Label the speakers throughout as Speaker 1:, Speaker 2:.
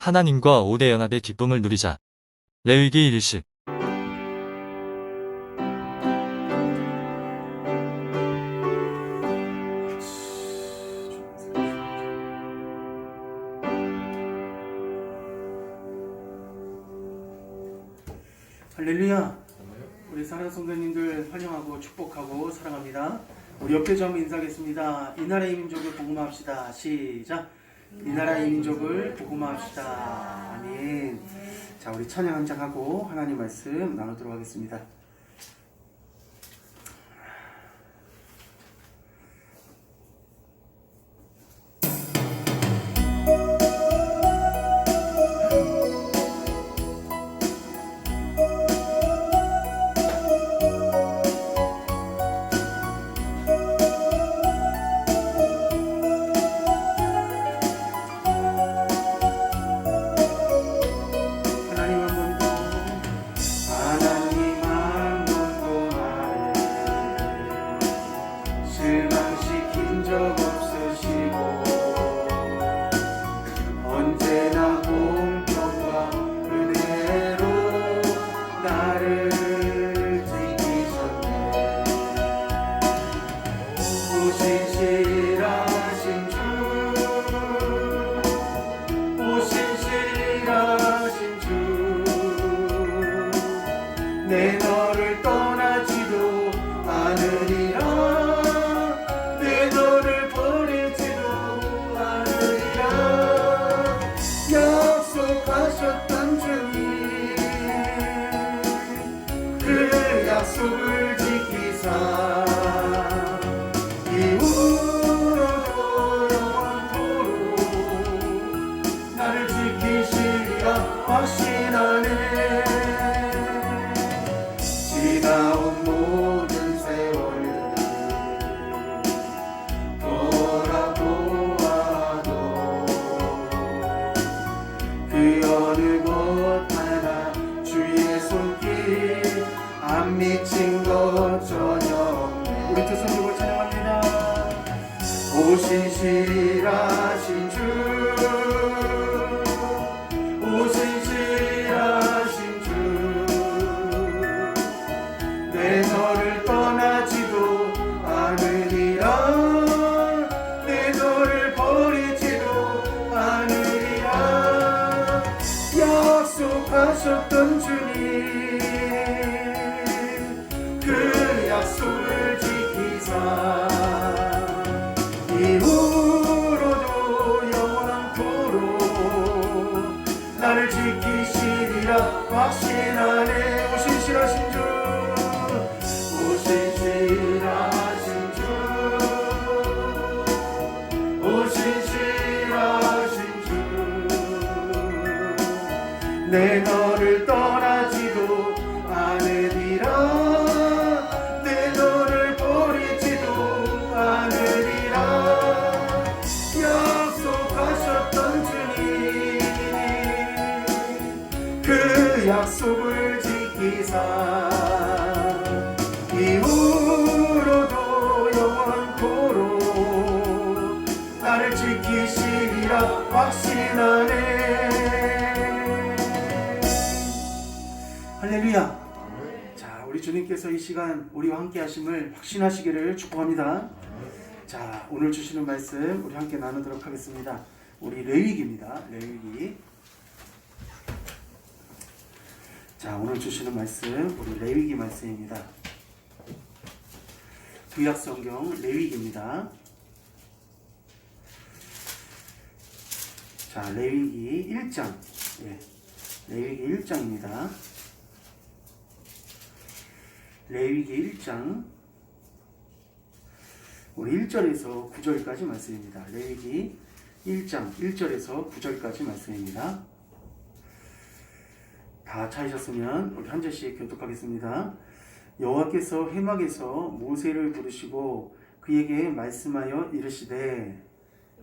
Speaker 1: 하나님과 5대 연합의 기쁨을 누리자. 레위기 1식.
Speaker 2: 할렐루야. 우리 사랑하는 성도님들 환영하고 축복하고 사랑합니다. 우리 옆에 좀 인사하겠습니다. 이 나라의 민족을 복음합시다. 시작. 이 나라의 민족을 복음합시다. 아멘. 자, 우리 찬양 한 장 하고 하나님 말씀 나누도록 하겠습니다. 내 너를 떠나지도 않으리라. 내 너를 버리지도 않으리라. 약속하셨던 주님, 그 약속을 지키사 이후로도 영원토록 나를 지키시리라 확신하네. 지나온 모든 세월 돌아보아도 그 어느 곳 하나 주의 손길 안 미친 것 전혀 없네. 우리 두 손 들고 찬양합니다. 오신실하신 주, 오신실하신 주, 내 너를 떠나지도 않으리라. 내 너를 버리지도 않으리라. 약속하셨던 주님, 그 약속을 지키사 이후로도 영원토록 나를 지키시리라 확신하네. 오신실하신 주, 오신실하신 주, 오신실하신 주, 내 너를 떠나지도 않으리라. 내 너를 버리지도 않으리라. 약속하셨던 주님, 그 약속을 지키사 이후로도 영원토록 나를 지키시리라 확신하네. 할렐루야. 자, 우리 주님께서 이 시간 우리와 함께 하심을 확신하시기를 축복합니다. 자, 오늘 주시는 말씀 우리 함께 나누도록 하겠습니다. 우리 레위기입니다. 레위기. 자, 오늘 주시는 말씀 우리 레위기 말씀입니다. 구약성경 레위기입니다. 자, 레위기 1장. 예, 레위기 1장입니다. 레위기 1장 우리 1절에서 9절까지 말씀입니다. 레위기 1장 1절에서 9절까지 말씀입니다. 다 찾으셨으면 우리 한 절씩 교독하겠습니다. 여호와께서 회막에서 모세를 부르시고 그에게 말씀하여 이르시되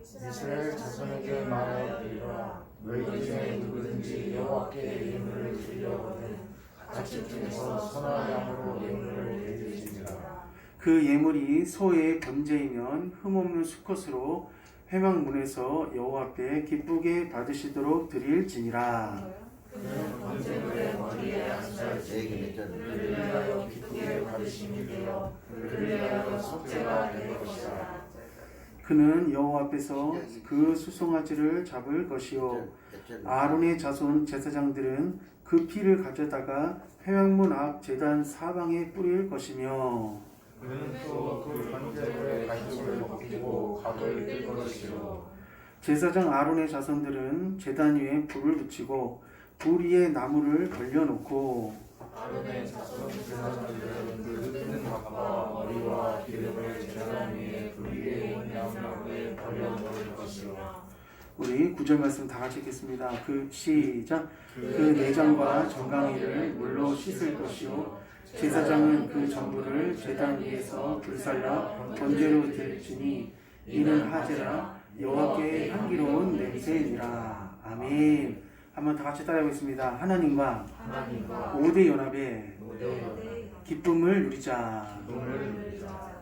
Speaker 3: 이스라엘 자손에게 말하여 너희 중에 누구든지 여호와께 예물을 드리려거든 가축 중에서 소나 양으로 예물을 드릴지니라.
Speaker 2: 그 예물이 소의 번제이면 흠없는 수컷으로 회막문에서 여호와 앞에 기쁘게 받으시도록 드릴지니라.
Speaker 3: 그는 번제물의 머리에 앉아 그를 위하여 기쁘게 받으심이 되어 그를 위하여 속죄가 될 것이라.
Speaker 2: 그는 여호와 앞에서 그 수송아지를 잡을 것이요 아론의 자손 제사장들은 그 피를 가져다가 회막문 앞 제단 사방에 뿌릴 것이며
Speaker 3: 그는 또 그 번제물의 가죽을 벗기고 각을 뜰 것이요
Speaker 2: 제사장 아론의 자손들은 제단 위에 불을 붙이고 불 위에 나무를 걸려놓고
Speaker 3: 아론의 자손 제사장들은 그 뜯는 각과 머리와 기름을 제사장 위에 불 위에 있는 나무에 버려 놓을 것이요.
Speaker 2: 우리 구절 말씀 다 같이 읽겠습니다. 시작. 그 내장과 정강이를 물로 씻을 것이요 제사장은 그 전부를 제단 위에서 불살라 번제로 드릴지니 이는 하제라 여호와께 향기로운 냄새니라. 아멘. 한번 다 같이 따라해보겠습니다. 하나님과 5대 연합의 기쁨을 누리자.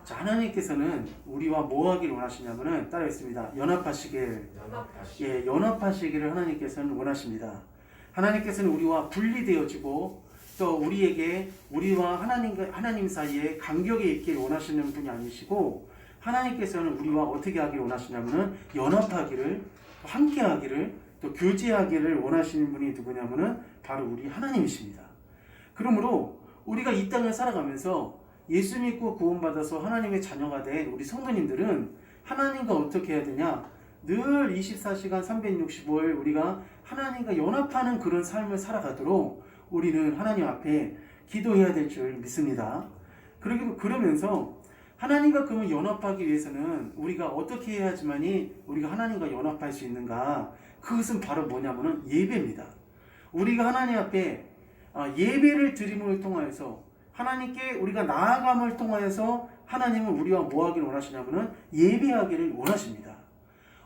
Speaker 2: 자, 하나님께서는 우리와 뭐 하기를 원하시냐면은 따라했습니다. 연합하시길. 예, 연합하시기를 하나님께서는 원하십니다. 하나님께서는 우리와 분리되어지고 또 우리에게 우리와 하나님 사이에 간격이 있기를 원하시는 분이 아니시고 하나님께서는 우리와 어떻게 하기를 원하시냐면은 연합하기를 함께하기를 또 교제하기를 원하시는 분이 누구냐면은 바로 우리 하나님이십니다. 그러므로 우리가 이 땅을 살아가면서 예수 믿고 구원받아서 하나님의 자녀가 된 우리 성도님들은 하나님과 어떻게 해야 되냐? 늘 24시간 365일 우리가 하나님과 연합하는 그런 삶을 살아가도록 우리는 하나님 앞에 기도해야 될 줄 믿습니다. 그러면서 하나님과 그러면 연합하기 위해서는 우리가 어떻게 해야지만이 우리가 하나님과 연합할 수 있는가? 그것은 바로 뭐냐면은 예배입니다. 우리가 하나님 앞에 예배를 드림을 통하여서 하나님께 우리가 나아감을 통하여서 하나님은 우리와 뭐 하기를 원하시냐면은 예배하기를 원하십니다.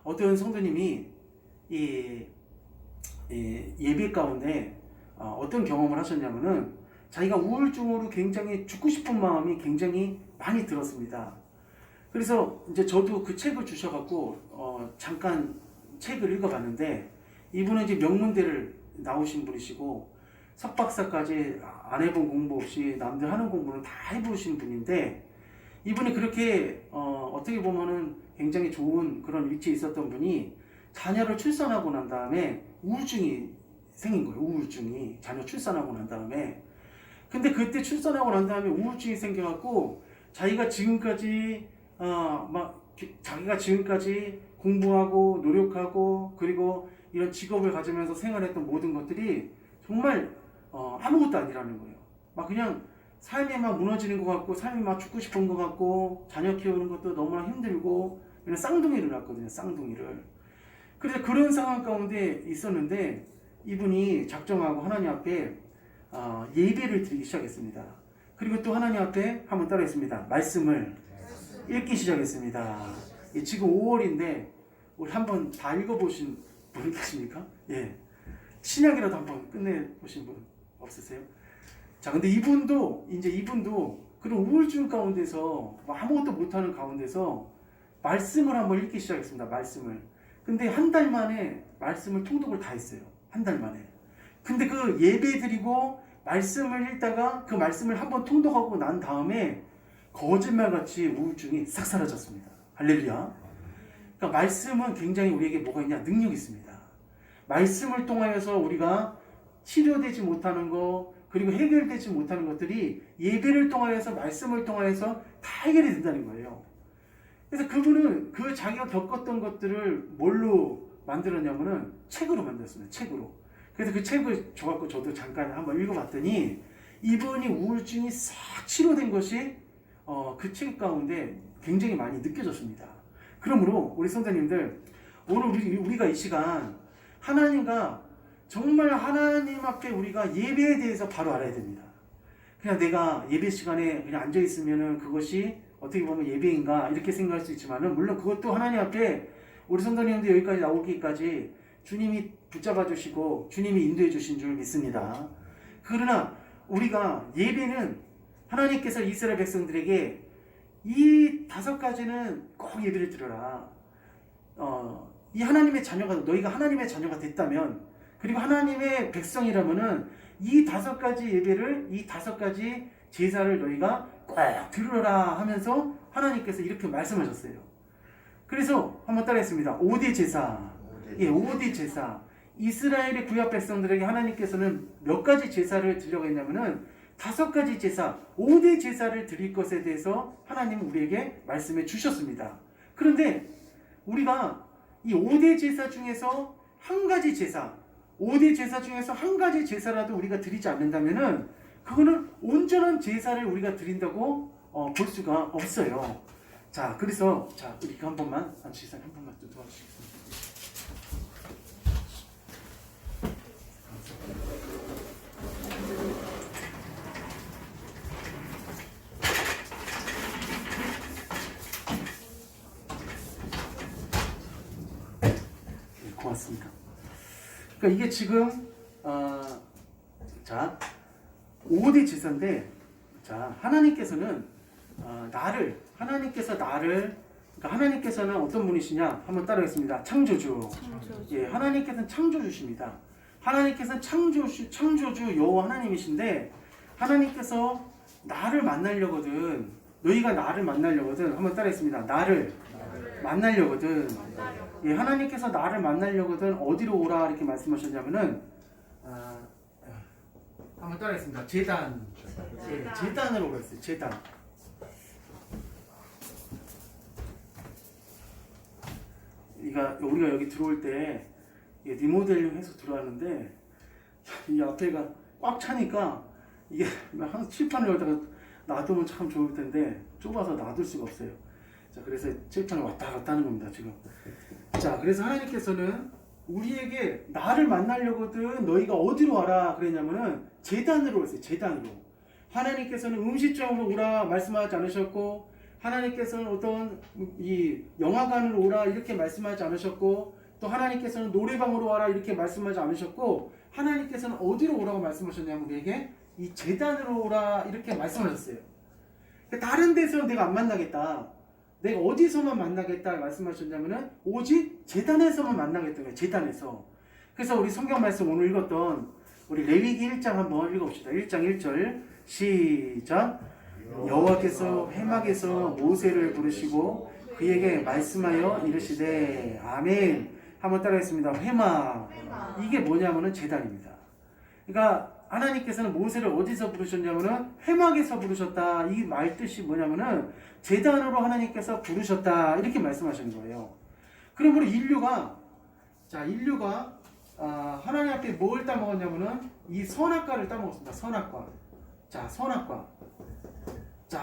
Speaker 2: 어떤 성도님이 예배 가운데 어떤 경험을 하셨냐면은 자기가 우울증으로 굉장히 죽고 싶은 마음이 굉장히 많이 들었습니다. 그래서 이제 저도 그 책을 주셔갖고 잠깐 책을 읽어봤는데 이분은 이제 명문대를 나오신 분이시고 석박사까지 안 해본 공부 없이 남들 하는 공부는 다 해보신 분인데 이분이 그렇게 어떻게 보면은 굉장히 좋은 그런 위치에 있었던 분이 자녀를 출산하고 난 다음에 우울증이 생긴 거예요. 우울증이 자녀 출산하고 난 다음에 근데 그때 출산하고 난 다음에 우울증이 생겨갖고 자기가 지금까지 공부하고 노력하고 그리고 이런 직업을 가지면서 생활했던 모든 것들이 정말 아무것도 아니라는 거예요. 막 그냥 삶이 막 무너지는 것 같고 삶이 막 죽고 싶은 것 같고 자녀 키우는 것도 너무나 힘들고 그냥 쌍둥이를 낳았거든요. 쌍둥이를. 그래서 그런 상황 가운데 있었는데 이분이 작정하고 하나님 앞에 예배를 드리기 시작했습니다. 그리고 또 하나님 앞에 한번 따라했습니다. 말씀을 읽기 시작했습니다. 지금 5월인데 우리 한번 다 읽어보신 분 계십니까? 예, 신약이라도 한번 끝내보신 분 없으세요? 자, 근데 이분도 그런 우울증 가운데서 아무것도 못하는 가운데서 말씀을 한번 읽기 시작했습니다. 말씀을. 근데 한 달 만에 말씀을 통독을 다 했어요. 한 달 만에. 근데 그 예배 드리고 말씀을 읽다가 그 말씀을 한번 통독하고 난 다음에 거짓말같이 우울증이 싹 사라졌습니다. 할렐루야. 그러니까 말씀은 굉장히 우리에게 뭐가 있냐? 능력이 있습니다. 말씀을 통하여서 우리가 치료되지 못하는 거 그리고 해결되지 못하는 것들이 예배를 통하여서 말씀을 통하여서 다 해결이 된다는 거예요. 그래서 그분은 그 자기가 겪었던 것들을 뭘로 만들었냐면은 책으로 만들었습니다. 책으로. 그래서 그 책을 줘갖고 저도 잠깐 한번 읽어봤더니 이분이 우울증이 싹 치료된 것이 그 책 가운데 굉장히 많이 느껴졌습니다. 그러므로 우리 성도님들 오늘 우리가 이 시간 하나님과 정말 하나님 앞에 우리가 예배에 대해서 바로 알아야 됩니다. 그냥 내가 예배 시간에 그냥 앉아 있으면은 그것이 어떻게 보면 예배인가 이렇게 생각할 수 있지만은 물론 그것도 하나님 앞에 우리 성도님들 여기까지 나오기까지 주님이 붙잡아 주시고 주님이 인도해 주신 줄 믿습니다. 그러나 우리가 예배는 하나님께서 이스라엘 백성들에게 이 5가지는 꼭 예배를 드려라. 이 하나님의 자녀가 너희가 하나님의 자녀가 됐다면 그리고 하나님의 백성이라면은 이 5가지 예배를 이 5가지 제사를 너희가 꼭 들으라 하면서 하나님께서 이렇게 말씀하셨어요. 그래서 한번 따라했습니다. 5대 제사. 예, 5대 제사. 이스라엘의 구약 백성들에게 하나님께서는 몇 가지 제사를 드리려고 했냐면은 5가지 제사, 5대 제사를 드릴 것에 대해서 하나님은 우리에게 말씀해 주셨습니다. 그런데 우리가 이 5대 제사 중에서 한 가지 제사, 5대 제사 중에서 한 가지 제사라도 우리가 드리지 않는다면은 그거는 온전한 제사를 우리가 드린다고 볼 수가 없어요. 자, 그래서 우리 한 번만 제사 한 번만 또 도와주시겠습니다. 고맙습니다. 그러니까 이게 지금 5대 제사인데 하나님께서는 그러니까 하나님께서는 어떤 분이시냐 한번 따라하겠습니다. 창조주. 예, 하나님께서는 창조주십니다. 하나님께서는 창조주 여호와 하나님이신데 하나님께서 나를 만나려거든 너희가 나를 만나려거든 한번 따라하겠습니다. 나를 만나려거든 예, 하나님께서 나를 만나려거든 어디로 오라 이렇게 말씀하셨냐면은 한번 따라하겠습니다. 제단. 예, 제단으로 오랬어요. 제단. 우리가 여기 들어올 때 리모델링 해서 들어왔는데 이 앞에가 꽉 차니까 이게 한 칠판을 여기다가 놔두면 참 좋을 텐데 좁아서 놔둘 수가 없어요. 자, 그래서 칠판을 왔다 갔다 하는 겁니다, 지금. 자, 그래서 하나님께서는 우리에게 나를 만나려거든 너희가 어디로 와라 그랬냐면은 제단으로 오랬어요. 제단으로. 하나님께서는 음식점으로 오라 말씀하지 않으셨고 하나님께서는 어떤 이 영화관으로 오라 이렇게 말씀하지 않으셨고 또 하나님께서는 노래방으로 와라 이렇게 말씀하지 않으셨고 하나님께서는 어디로 오라고 말씀하셨냐면 우리에게 이 제단으로 오라 이렇게 말씀하셨어요. 다른 데서는 내가 안 만나겠다. 내가 어디서만 만나겠다 말씀하셨냐면은 오직 제단에서만 만나겠다는 거예요. 제단에서. 그래서 우리 성경 말씀 오늘 읽었던 우리 레위기 1장 한번 읽어봅시다. 1장 1절 시작. 여호와께서 회막에서 모세를 부르시고 그에게 말씀하여 이르시되 아멘. 한번 따라하겠습니다. 회막. 이게 뭐냐면은 제단입니다. 그러니까 하나님께서는 모세를 어디서 부르셨냐면은 회막에서 부르셨다. 이 말 뜻이 뭐냐면은 제단으로 하나님께서 부르셨다. 이렇게 말씀하시는 거예요. 그러므로 인류가 하나님 앞에 뭘 따먹었냐면은 이 선악과를 따먹었습니다. 선악과.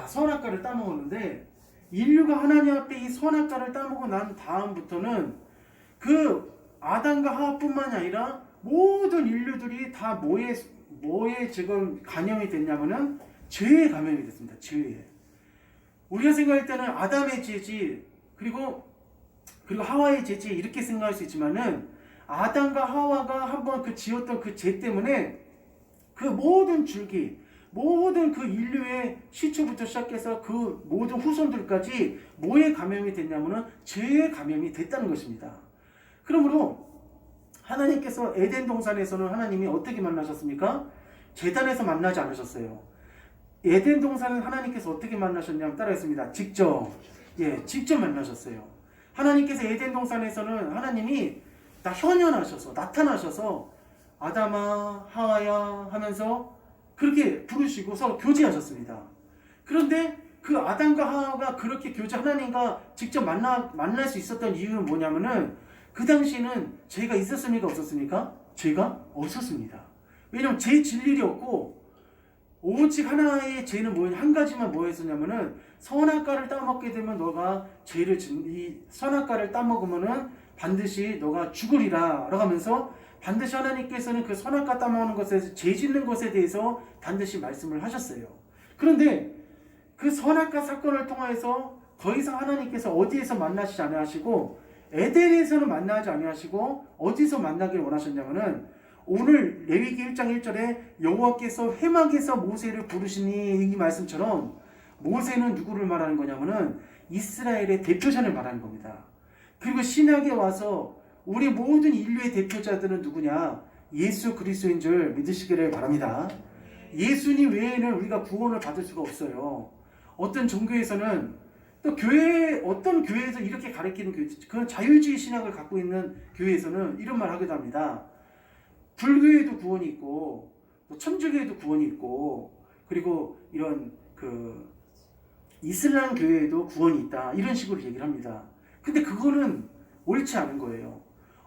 Speaker 2: 선악과를 따먹었는데 인류가 하나님 앞에 이 선악과를 따먹고 난 다음부터는 그 아담과 하와뿐만이 아니라 모든 인류들이 다 뭐에 지금 감염이 됐냐면은 죄에 감염이 됐습니다. 죄에. 우리가 생각할 때는 아담의 죄지 그리고 하와의 죄지 이렇게 생각할 수 있지만은 아담과 하와가 한번 그 지었던 그 죄 때문에 그 모든 줄기 모든 그 인류의 시초부터 시작해서 그 모든 후손들까지 뭐에 감염이 됐냐면은 죄에 감염이 됐다는 것입니다. 그러므로 하나님께서 에덴 동산에서는 하나님이 어떻게 만나셨습니까? 제단에서 만나지 않으셨어요. 에덴 동산은 하나님께서 어떻게 만나셨냐면 따라했습니다. 직접 만나셨어요. 하나님께서 에덴 동산에서는 하나님이 다 현현하셔서 나타나셔서 아담아 하와야 하면서 그렇게 부르시고 서로 교제하셨습니다. 그런데 그 아담과 하와가 그렇게 하나님과 직접 만날 수 있었던 이유는 뭐냐면은 그 당시에는 죄가 있었습니까? 없었습니까? 죄가 없었습니다. 왜냐하면 죄 질 일이 없고 오직 하나의 죄는 한 가지만 뭐였었냐면은 선악과를 따먹게 되면 너가 이 선악과를 따먹으면은 반드시 너가 죽으리라 라고 하면서 반드시 하나님께서는 그 선악과 따먹는 것에 죄 짓는 것에 대해서 반드시 말씀을 하셨어요. 그런데 그 선악과 사건을 통해서 더 이상 하나님께서 어디에서 만나시지 않으시고 에덴에서는 만나지 아니하시고 어디서 만나길 원하셨냐면은 오늘 레위기 1장 1절에 여호와께서 회막에서 모세를 부르시니 이 말씀처럼 모세는 누구를 말하는 거냐면은 이스라엘의 대표자를 말하는 겁니다. 그리고 신약에 와서 우리 모든 인류의 대표자들은 누구냐? 예수 그리스도인 줄 믿으시기를 바랍니다. 예수님 외에는 우리가 구원을 받을 수가 없어요. 어떤 종교에서는 또 어떤 교회에서 이렇게 가르치는 교회, 그런 자율주의 신학을 갖고 있는 교회에서는 이런 말 하기도 합니다. 불교에도 구원이 있고, 또 천주교에도 구원이 있고, 그리고 이런 이슬람 교회에도 구원이 있다. 이런 식으로 얘기를 합니다. 근데 그거는 옳지 않은 거예요.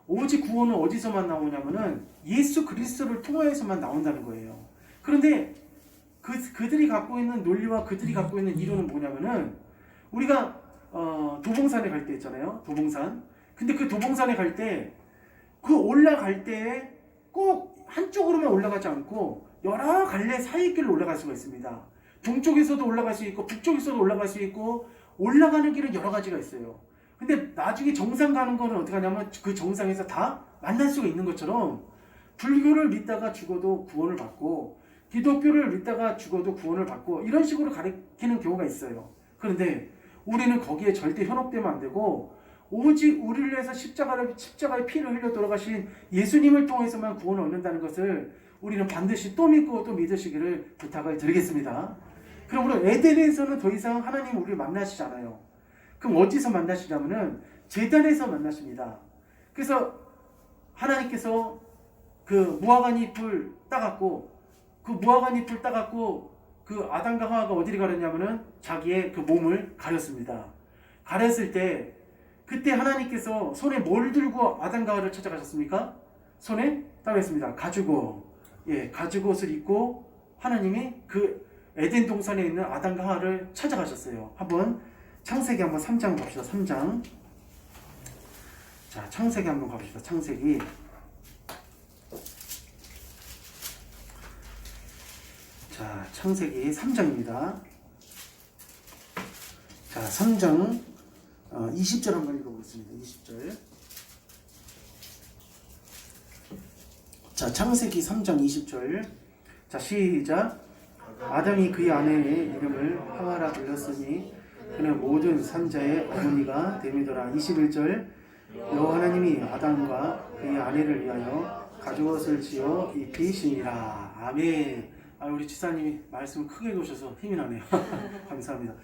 Speaker 2: 오직 구원은 어디서만 나오냐면은 예수 그리스도를 통하여서만 나온다는 거예요. 그런데 그들이 갖고 있는 논리와 그들이 갖고 있는 이론은 뭐냐면은 우리가 도봉산에 갈 때 있잖아요. 도봉산. 근데 그 도봉산에 갈 때 그 올라갈 때 꼭 한쪽으로만 올라가지 않고 여러 갈래 사이길로 올라갈 수가 있습니다. 동쪽에서도 올라갈 수 있고 북쪽에서도 올라갈 수 있고 올라가는 길은 여러 가지가 있어요. 근데 나중에 정상 가는 거는 어떻게 하냐면 그 정상에서 다 만날 수가 있는 것처럼 불교를 믿다가 죽어도 구원을 받고 기독교를 믿다가 죽어도 구원을 받고 이런 식으로 가르치는 경우가 있어요. 그런데 우리는 거기에 절대 현혹되면 안 되고 오직 우리를 위해서 십자가의 피를 흘려 돌아가신 예수님을 통해서만 구원을 얻는다는 것을 우리는 반드시 또 믿고 또 믿으시기를 부탁을 드리겠습니다. 그러므로 에덴에서는 더 이상 하나님 우리를 만나시지 않아요. 그럼 어디서 만나시냐면은 제단에서 만나십니다. 그래서 하나님께서 그 무화과 잎을 따갖고 그 아담과 하와가 어디를 가렸냐면은 자기의 그 몸을 가렸습니다. 가렸을 때 그때 하나님께서 손에 뭘 들고 아담과 하와를 찾아가셨습니까? 손에 따르겠습니다. 가죽옷을 입고 하나님이 그 에덴 동산에 있는 아담과 하와를 찾아가셨어요. 한번 창세기 한번 3장 봅시다. 3장. 자, 창세기 한번 가봅시다. 창세기. 자, 창세기 3장입니다. 자, 3장 20절 한번 읽어보겠습니다. 20절. 자, 창세기 3장 20절. 자, 시작. 아담이 그의 아내의 이름을 하와라 불렀으니 그는 모든 산자의 어머니가 됨이더라. 21절. 여호와 하나님이 아담과 그의 아내를 위하여 가죽옷을 지어 입히시니라. 아멘. 우리 지사님이 말씀을 크게 해주셔서 힘이 나네요. 감사합니다.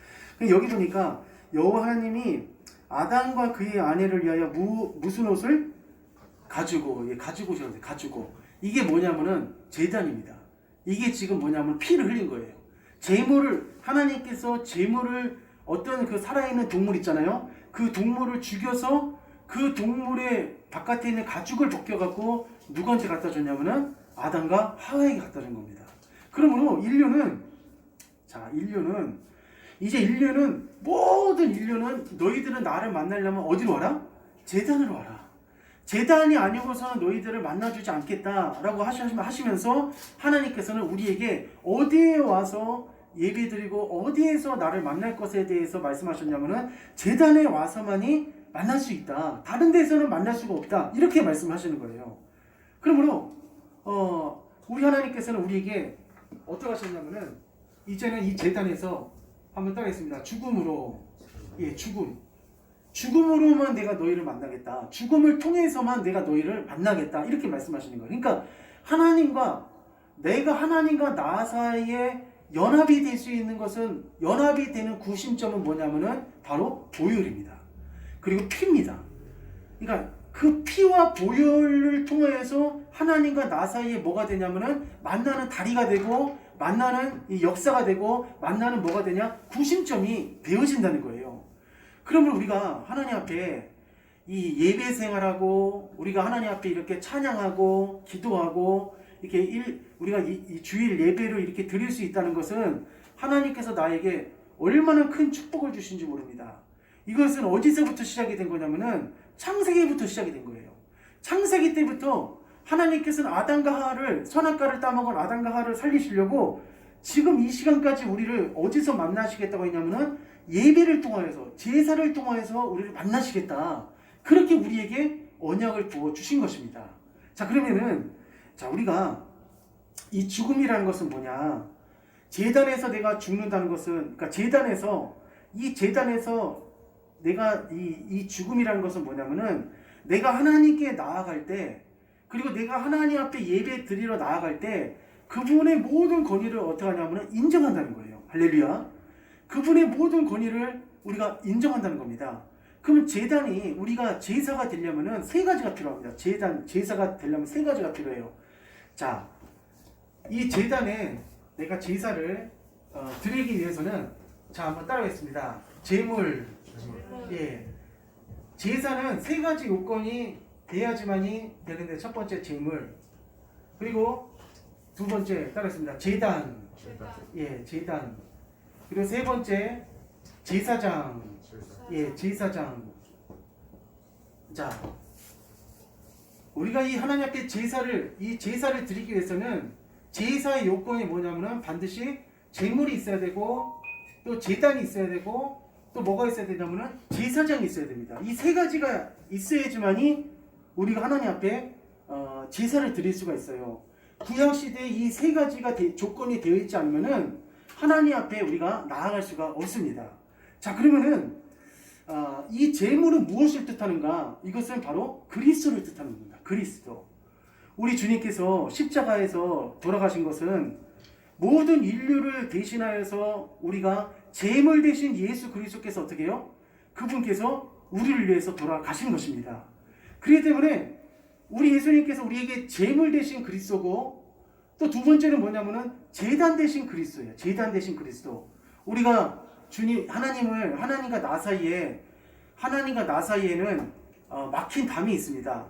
Speaker 2: 여기 보니까 여호와 하나님이 아담과 그의 아내를 위하여 무슨 옷을? 가죽옷이라고 해요. 가죽옷. 이게 뭐냐면은 제단입니다. 이게 지금 뭐냐면 피를 흘린 거예요. 하나님께서 제물을 어떤 그 살아있는 동물 있잖아요. 그 동물을 죽여서 그 동물의 바깥에 있는 가죽을 벗겨갖고 누구한테 갖다 줬냐면은 아담과 하와에게 갖다 준 겁니다. 그러므로 모든 인류는 너희들은 나를 만나려면 어디로 와라? 제단으로 와라. 제단이 아니고서는 너희들을 만나주지 않겠다라고 하시면서 하나님께서는 우리에게 어디에 와서 예배드리고 어디에서 나를 만날 것에 대해서 말씀하셨냐면은 제단에 와서만이 만날 수 있다. 다른 데서는 만날 수가 없다. 이렇게 말씀하시는 거예요. 그러므로 우리 하나님께서는 우리에게 어떻게 하셨냐면은 이제는 이 제단에서 한번 따라했습니다. 죽음으로만 내가 너희를 만나겠다. 죽음을 통해서만 내가 너희를 만나겠다. 이렇게 말씀하시는 거예요. 그러니까 하나님과 나 사이에 연합이 될 수 있는 것은, 연합이 되는 구심점은 뭐냐면은 바로 보혈입니다. 그리고 피입니다. 그러니까 그 피와 보혈을 통해서 하나님과 나 사이에 뭐가 되냐면은 만나는 다리가 되고, 만나는 이 역사가 되고, 만나는 뭐가 되냐? 구심점이 되어진다는 거예요. 그러면 우리가 하나님 앞에 이 예배 생활하고, 우리가 하나님 앞에 이렇게 찬양하고 기도하고 이렇게 우리가 이 주일 예배를 이렇게 드릴 수 있다는 것은 하나님께서 나에게 얼마나 큰 축복을 주신지 모릅니다. 이것은 어디서부터 시작이 된 거냐면은 창세기부터 시작이 된 거예요. 창세기 때부터 하나님께서는 아담과 하와를, 선악과를 따먹은 아담과 하와를 살리시려고 지금 이 시간까지 우리를 어디서 만나시겠다고 했냐면은 예배를 통하여서, 제사를 통하여서 우리를 만나시겠다. 그렇게 우리에게 언약을 부어 주신 것입니다. 자, 그러면은 우리가 이 죽음이라는 것은 뭐냐? 제단에서 내가 죽는다는 것은, 그러니까 제단에서 내가 이 죽음이라는 것은 뭐냐면은 내가 하나님께 나아갈 때, 그리고 내가 하나님 앞에 예배 드리러 나아갈 때 그분의 모든 권위를 어떻게 하냐면은 인정한다는 거예요. 할렐루야. 그분의 모든 권위를 우리가 인정한다는 겁니다. 그럼 제단이, 우리가 제사가 되려면은 세 가지가 필요합니다. 제사가 되려면 세 가지가 필요해요. 자, 이 제단에 내가 제사를 드리기 위해서는, 자, 한번 따라하겠습니다. 제물. 예. 제사는 세 가지 요건이 돼야지만이 되는데, 첫 번째 제물, 그리고 두 번째 따라했습니다. 제단. 예, 제단. 그리고 세 번째 제사장. 예, 제사장. 자, 우리가 이 하나님 앞에 제사를 드리기 위해서는 제사의 요건이 뭐냐면은 반드시 제물이 있어야 되고, 또 제단이 있어야 되고, 또 뭐가 있어야 되냐면은 제사장이 있어야 됩니다. 이 세 가지가 있어야지만이 우리가 하나님 앞에 제사를 드릴 수가 있어요. 구약 시대에 이 세 가지가 조건이 되어 있지 않으면은 하나님 앞에 우리가 나아갈 수가 없습니다. 자, 그러면은 이 제물은 무엇을 뜻하는가? 이것은 바로 그리스도를 뜻하는 겁니다. 그리스도. 우리 주님께서 십자가에서 돌아가신 것은 모든 인류를 대신하여서 우리가 제물 대신 예수 그리스도께서 어떻게 해요? 그분께서 우리를 위해서 돌아가신 것입니다. 그렇기 때문에 우리 예수님께서 우리에게 제물 대신 그리스도고, 또 두 번째는 뭐냐면은 제단 대신 그리스도예요. 제단 대신 그리스도. 우리가 주님, 하나님과 나 사이에는 막힌 담이 있습니다.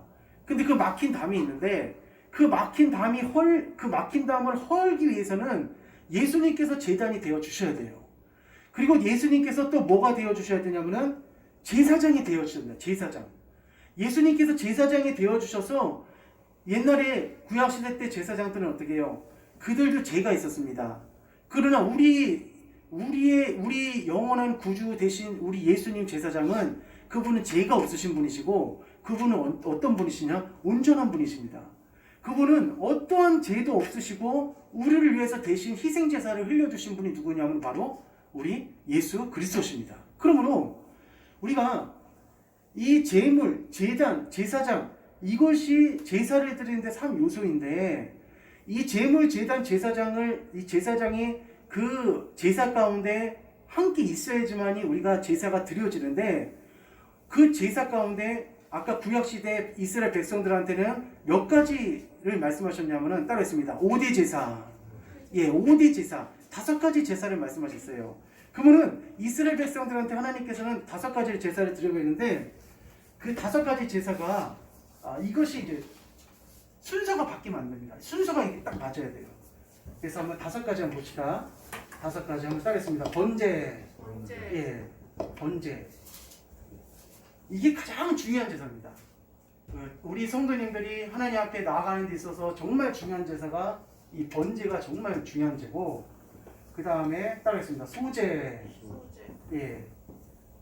Speaker 2: 근데 그 막힌 담이 있는데, 그 막힌 담을 헐기 위해서는 예수님께서 제단이 되어 주셔야 돼요. 그리고 예수님께서 또 뭐가 되어 주셔야 되냐면은 제사장이 되어 주셔야 됩니다. 제사장. 예수님께서 제사장이 되어 주셔서, 옛날에 구약시대 때 제사장들은 어떻게 해요? 그들도 죄가 있었습니다. 그러나 우리 영원한 구주 대신 우리 예수님 제사장은, 그분은 죄가 없으신 분이시고, 그분은 어떤 분이시냐? 온전한 분이십니다. 그분은 어떠한 죄도 없으시고 우리를 위해서 대신 희생제사를 흘려주신 분이 누구냐면 바로 우리 예수 그리스도십니다. 그러므로 우리가 이 제물, 제단, 제사장, 이것이 제사를 드리는데 3요소인데, 이 제물, 제단, 이 제사장이 그 제사 가운데 함께 있어야지만이 우리가 제사가 드려지는데, 그 제사 가운데 아까 구약시대 이스라엘 백성들한테는 몇 가지를 말씀하셨냐면은 따라했습니다. 5대 제사. 예, 5대 제사. 5가지 제사를 말씀하셨어요. 그러면은 이스라엘 백성들한테 하나님께서는 5가지 제사를 드리고 있는데, 그 5가지 제사가 이것이 이제 순서가 바뀌면 안 됩니다. 순서가 이게 딱 맞아야 돼요. 그래서 한번 5가지 한번 봅시다. 5가지 한번 따겠습니다. 번제. 예, 번제. 이게 가장 중요한 제사입니다. 우리 성도님들이 하나님 앞에 나아가는 데 있어서 정말 중요한 제사가 이 번제가 정말 중요한 제고, 그 다음에 따르겠습니다. 소제. 예.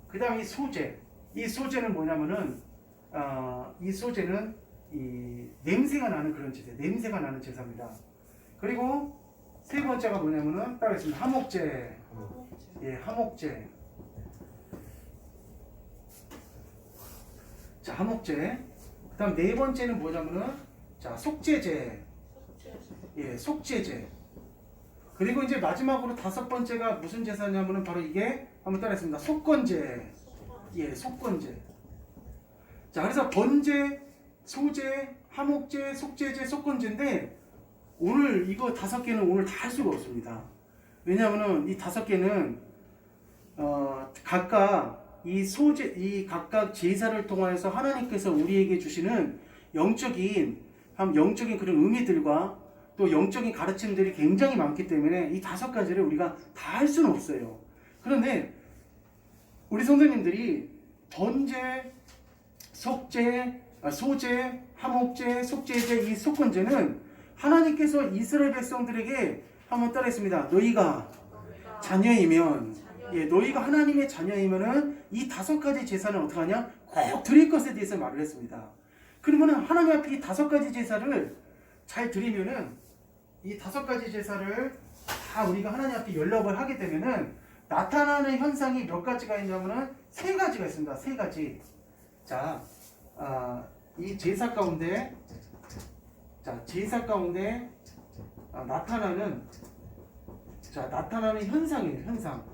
Speaker 2: 그 다음에 이 소제. 이 소제는 뭐냐면은 이 소제는 이 냄새가 나는 그런 제사, 냄새가 나는 제사입니다. 그리고 세 번째가 뭐냐면은 따르겠습니다. 화목제. 예, 화목제. 자, 화목제. 그 다음 네 번째는 뭐냐면은, 자, 속죄제. 예, 속죄제. 그리고 이제 마지막으로 5번째가 무슨 제사냐면은 바로 이게 한번 따라했습니다. 속건제. 예, 속건제. 자, 그래서 번제, 소제, 화목제, 속죄제, 속건제인데, 오늘 이거 5개는 오늘 다 할 수가 없습니다. 왜냐하면은 이 5개는 각각 이 각각 제사를 통하여서 하나님께서 우리에게 주시는 영적인 그런 의미들과 또 영적인 가르침들이 굉장히 많기 때문에 이 5가지를 우리가 다 할 수는 없어요. 그런데 우리 성도님들이 번제, 속죄, 소제, 화목제, 속죄제, 이 속건제는 하나님께서 이스라엘 백성들에게 한번 따라했습니다. 너희가 자녀이면, 예, 너희가 하나님의 자녀이면은 이 5가지 제사는 어떻게 하냐? 꼭 드릴 것에 대해서 말을 했습니다. 그러면은 하나님 앞에 이 5가지 제사를 잘 드리면은, 이 5가지 제사를 다 우리가 하나님 앞에 연락을 하게 되면은 나타나는 현상이 몇 가지가 있냐면은 세 가지가 있습니다. 세 가지. 자, 이 제사 가운데, 나타나는 현상이에요. 현상.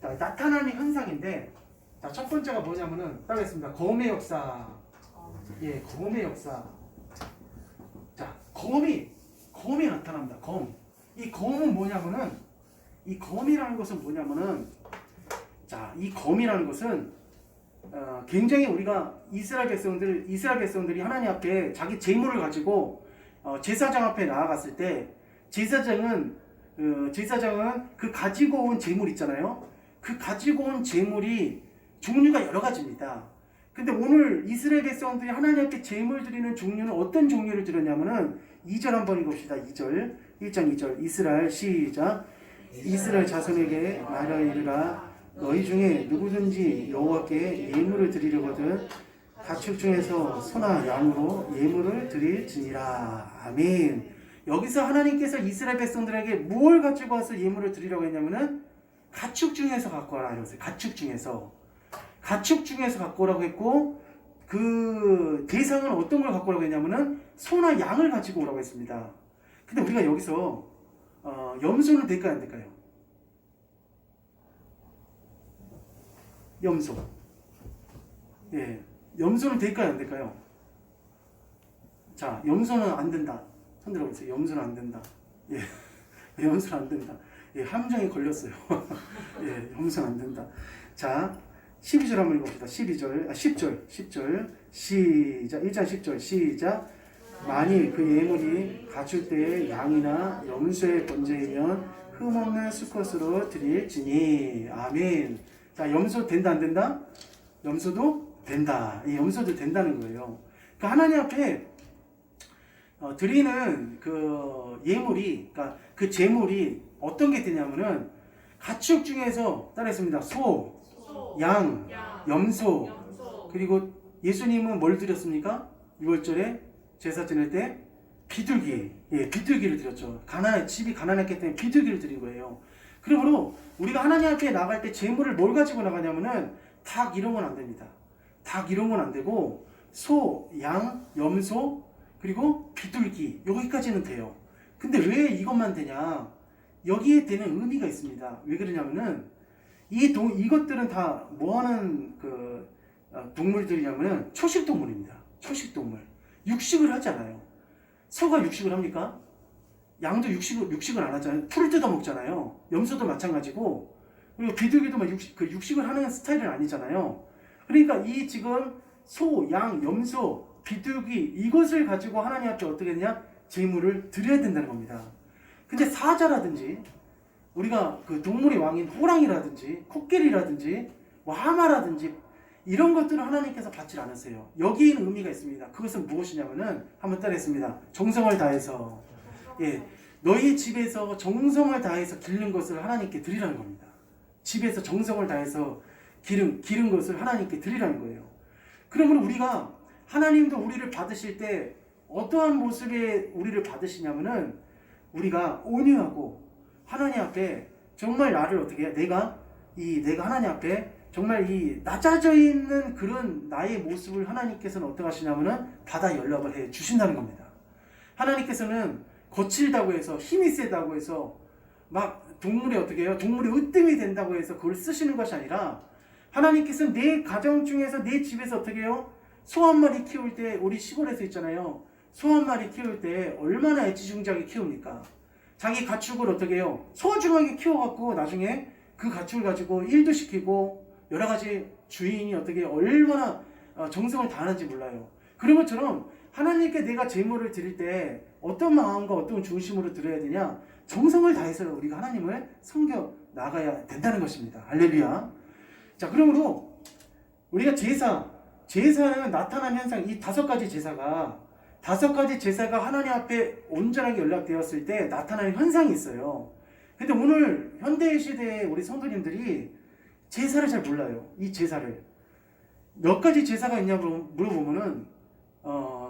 Speaker 2: 자, 나타나는 현상인데, 자, 첫 번째가 뭐냐면은 따르겠습니다. 검의 역사. 예, 검의 역사. 자, 검이 나타납니다. 검. 이 검은 뭐냐면은, 이 검이라는 것은 뭐냐면은, 자, 이 검이라는 것은 굉장히 우리가 이스라엘 백성들이 하나님 앞에 자기 재물을 가지고 제사장 앞에 나아갔을 때, 제사장은 그 가지고 온 재물 있잖아요. 그 가지고 온 재물이 종류가 여러 가지입니다. 근데 오늘 이스라엘 백성들이 하나님 앞에 재물 드리는 종류는 어떤 종류를 드렸냐면은 2절 한번 읽읍시다. 2절 1장 2절 이스라엘 시작. 이스라엘 자손에게 말하여 이르라 너희 중에 누구든지 여호와께 예물을 드리려거든 가축 중에서 소나 양으로 예물을 드릴지니라. 아멘. 여기서 하나님께서 이스라엘 백성들에게 뭘 가지고 와서 예물을 드리려고 했냐면은 가축 중에서 갖고 와라 이러세요. 가축 중에서 갖고 오라고 했고, 그 대상은 어떤 걸 갖고 오라고 했냐면은 소나 양을 가지고 오라고 했습니다. 근데 우리가 여기서 염소는 될까요 안 될까요? 염소. 예, 염소는 될까요 안 될까요? 자, 염소는 안 된다. 손 들어보세요. 염소는 안 된다. 예, 염소는 안 된다. 예, 함정에 걸렸어요. 예, 염소는 안 된다. 자, 12절 한번 읽어봅시다. 10절 시작. 1장 10절 시작. 만일 그 예물이 가출 때의 양이나 염소의 번제이면 흠없는 수컷으로 드릴지니. 아멘. 자, 염소 된다 안 된다? 염소도 된다. 이 염소도 된다는 거예요. 그 하나님 앞에 드리는 그 예물이, 그러니까 그 제물이 어떤 게 되냐면은 가축 중에서 따라했습니다. 소, 양, 염소. 그리고 예수님은 뭘 드렸습니까? 6월절에 제사 지낼 때 비둘기. 예, 비둘기를 드렸죠. 집이 가난했기 때문에 비둘기를 드린 거예요. 그러므로 우리가 하나님 앞에 나갈 때 제물을 뭘 가지고 나가냐면은 닭 이런 건 안 됩니다. 닭 이런 건 안 되고 소, 양, 염소, 그리고 비둘기 여기까지는 돼요. 근데 왜 이것만 되냐? 여기에 되는 의미가 있습니다. 왜 그러냐면은 이것들은 다 뭐하는 동물들이냐면은 초식동물입니다. 초식동물. 육식을 하지 않아요. 소가 육식을 합니까? 양도 육식을 안 하잖아요. 풀을 뜯어 먹잖아요. 염소도 마찬가지고, 그리고 비둘기도 막 육식을 하는 스타일은 아니잖아요. 그러니까 이 지금 소, 양, 염소, 비둘기 이것을 가지고 하나님 앞에 어떻게 되냐? 제물을 드려야 된다는 겁니다. 근데 사자라든지 우리가 그 동물의 왕인 호랑이라든지 코끼리라든지 뭐 하마라든지 이런 것들은 하나님께서 받지 않으세요. 여기에는 의미가 있습니다. 그것은 무엇이냐면은 한번 따라했습니다. 정성을 다해서, 예, 너희 집에서 정성을 다해서 기른 것을 하나님께 드리라는 겁니다. 집에서 정성을 다해서 기른 것을 하나님께 드리라는 거예요. 그러면 우리가 하나님도 우리를 받으실 때 어떠한 모습의 우리를 받으시냐면은 우리가 온유하고 하나님 앞에 정말 나를 어떻게 해? 내가 하나님 앞에 정말 이 낮아져 있는 그런 나의 모습을 하나님께서는 어떻게 하시냐면은 받아 연락을 해 주신다는 겁니다. 하나님께서는 거칠다고 해서 힘이 세다고 해서 막 동물이 어떻게 해요? 동물이 으뜸이 된다고 해서 그걸 쓰시는 것이 아니라 하나님께서는 내 가정 중에서 내 집에서 어떻게 해요? 소 한 마리 키울 때 우리 시골에서 있잖아요. 소 한 마리 키울 때 얼마나 애지중지하게 키웁니까? 자기 가축을 어떻게 해요? 소중하게 키워갖고 나중에 그 가축을 가지고 일도 시키고 여러 가지 주인이 어떻게 얼마나 정성을 다하는지 몰라요. 그런 것처럼 하나님께 내가 제물을 드릴 때 어떤 마음과 어떤 중심으로 드려야 되냐? 정성을 다해서 우리가 하나님을 섬겨 나가야 된다는 것입니다. 할렐루야. 자, 그러므로 우리가 제사는 나타난 현상, 이 5가지 제사가 하나님 앞에 온전하게 연락되었을 때 나타나는 현상이 있어요. 근데 오늘 현대 시대에 우리 성도님들이 제사를 잘 몰라요. 이 제사를. 몇 가지 제사가 있냐고 물어보면은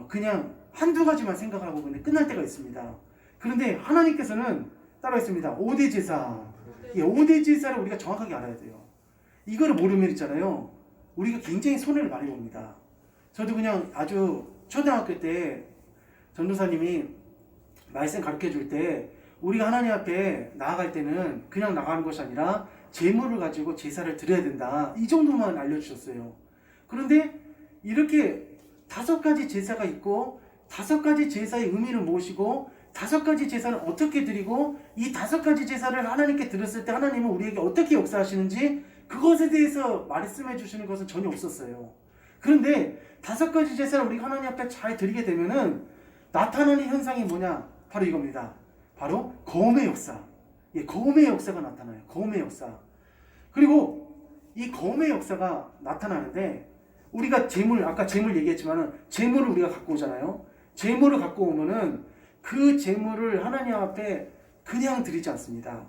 Speaker 2: 그냥 한두 가지만 생각하고 근데 끝날 때가 있습니다. 그런데 하나님께서는 따로 있습니다. 5대 제사. 예, 5대 제사를 우리가 정확하게 알아야 돼요. 이거를 모르면 있잖아요. 우리가 굉장히 손해를 많이 봅니다. 저도 그냥 아주 초등학교 때 전도사님이 말씀 가르쳐 줄 때 우리가 하나님 앞에 나아갈 때는 그냥 나가는 것이 아니라 제물을 가지고 제사를 드려야 된다. 이 정도만 알려주셨어요. 그런데 이렇게 5가지 제사가 있고 5가지 제사의 의미를 모시고 5가지 제사를 어떻게 드리고 이 5가지 제사를 하나님께 드렸을 때 하나님은 우리에게 어떻게 역사하시는지 그것에 대해서 말씀해 주시는 것은 전혀 없었어요. 그런데 5가지 제사를 우리가 하나님 앞에 잘 드리게 되면은 나타나는 현상이 뭐냐? 바로 이겁니다. 바로 거음의 역사. 예, 거음의 역사가 나타나요. 거음의 역사. 그리고 이 거음의 역사가 나타나는데 우리가 아까 재물 얘기했지만은 재물을 우리가 갖고 오잖아요. 재물을 갖고 오면은 그 재물을 하나님 앞에 그냥 드리지 않습니다.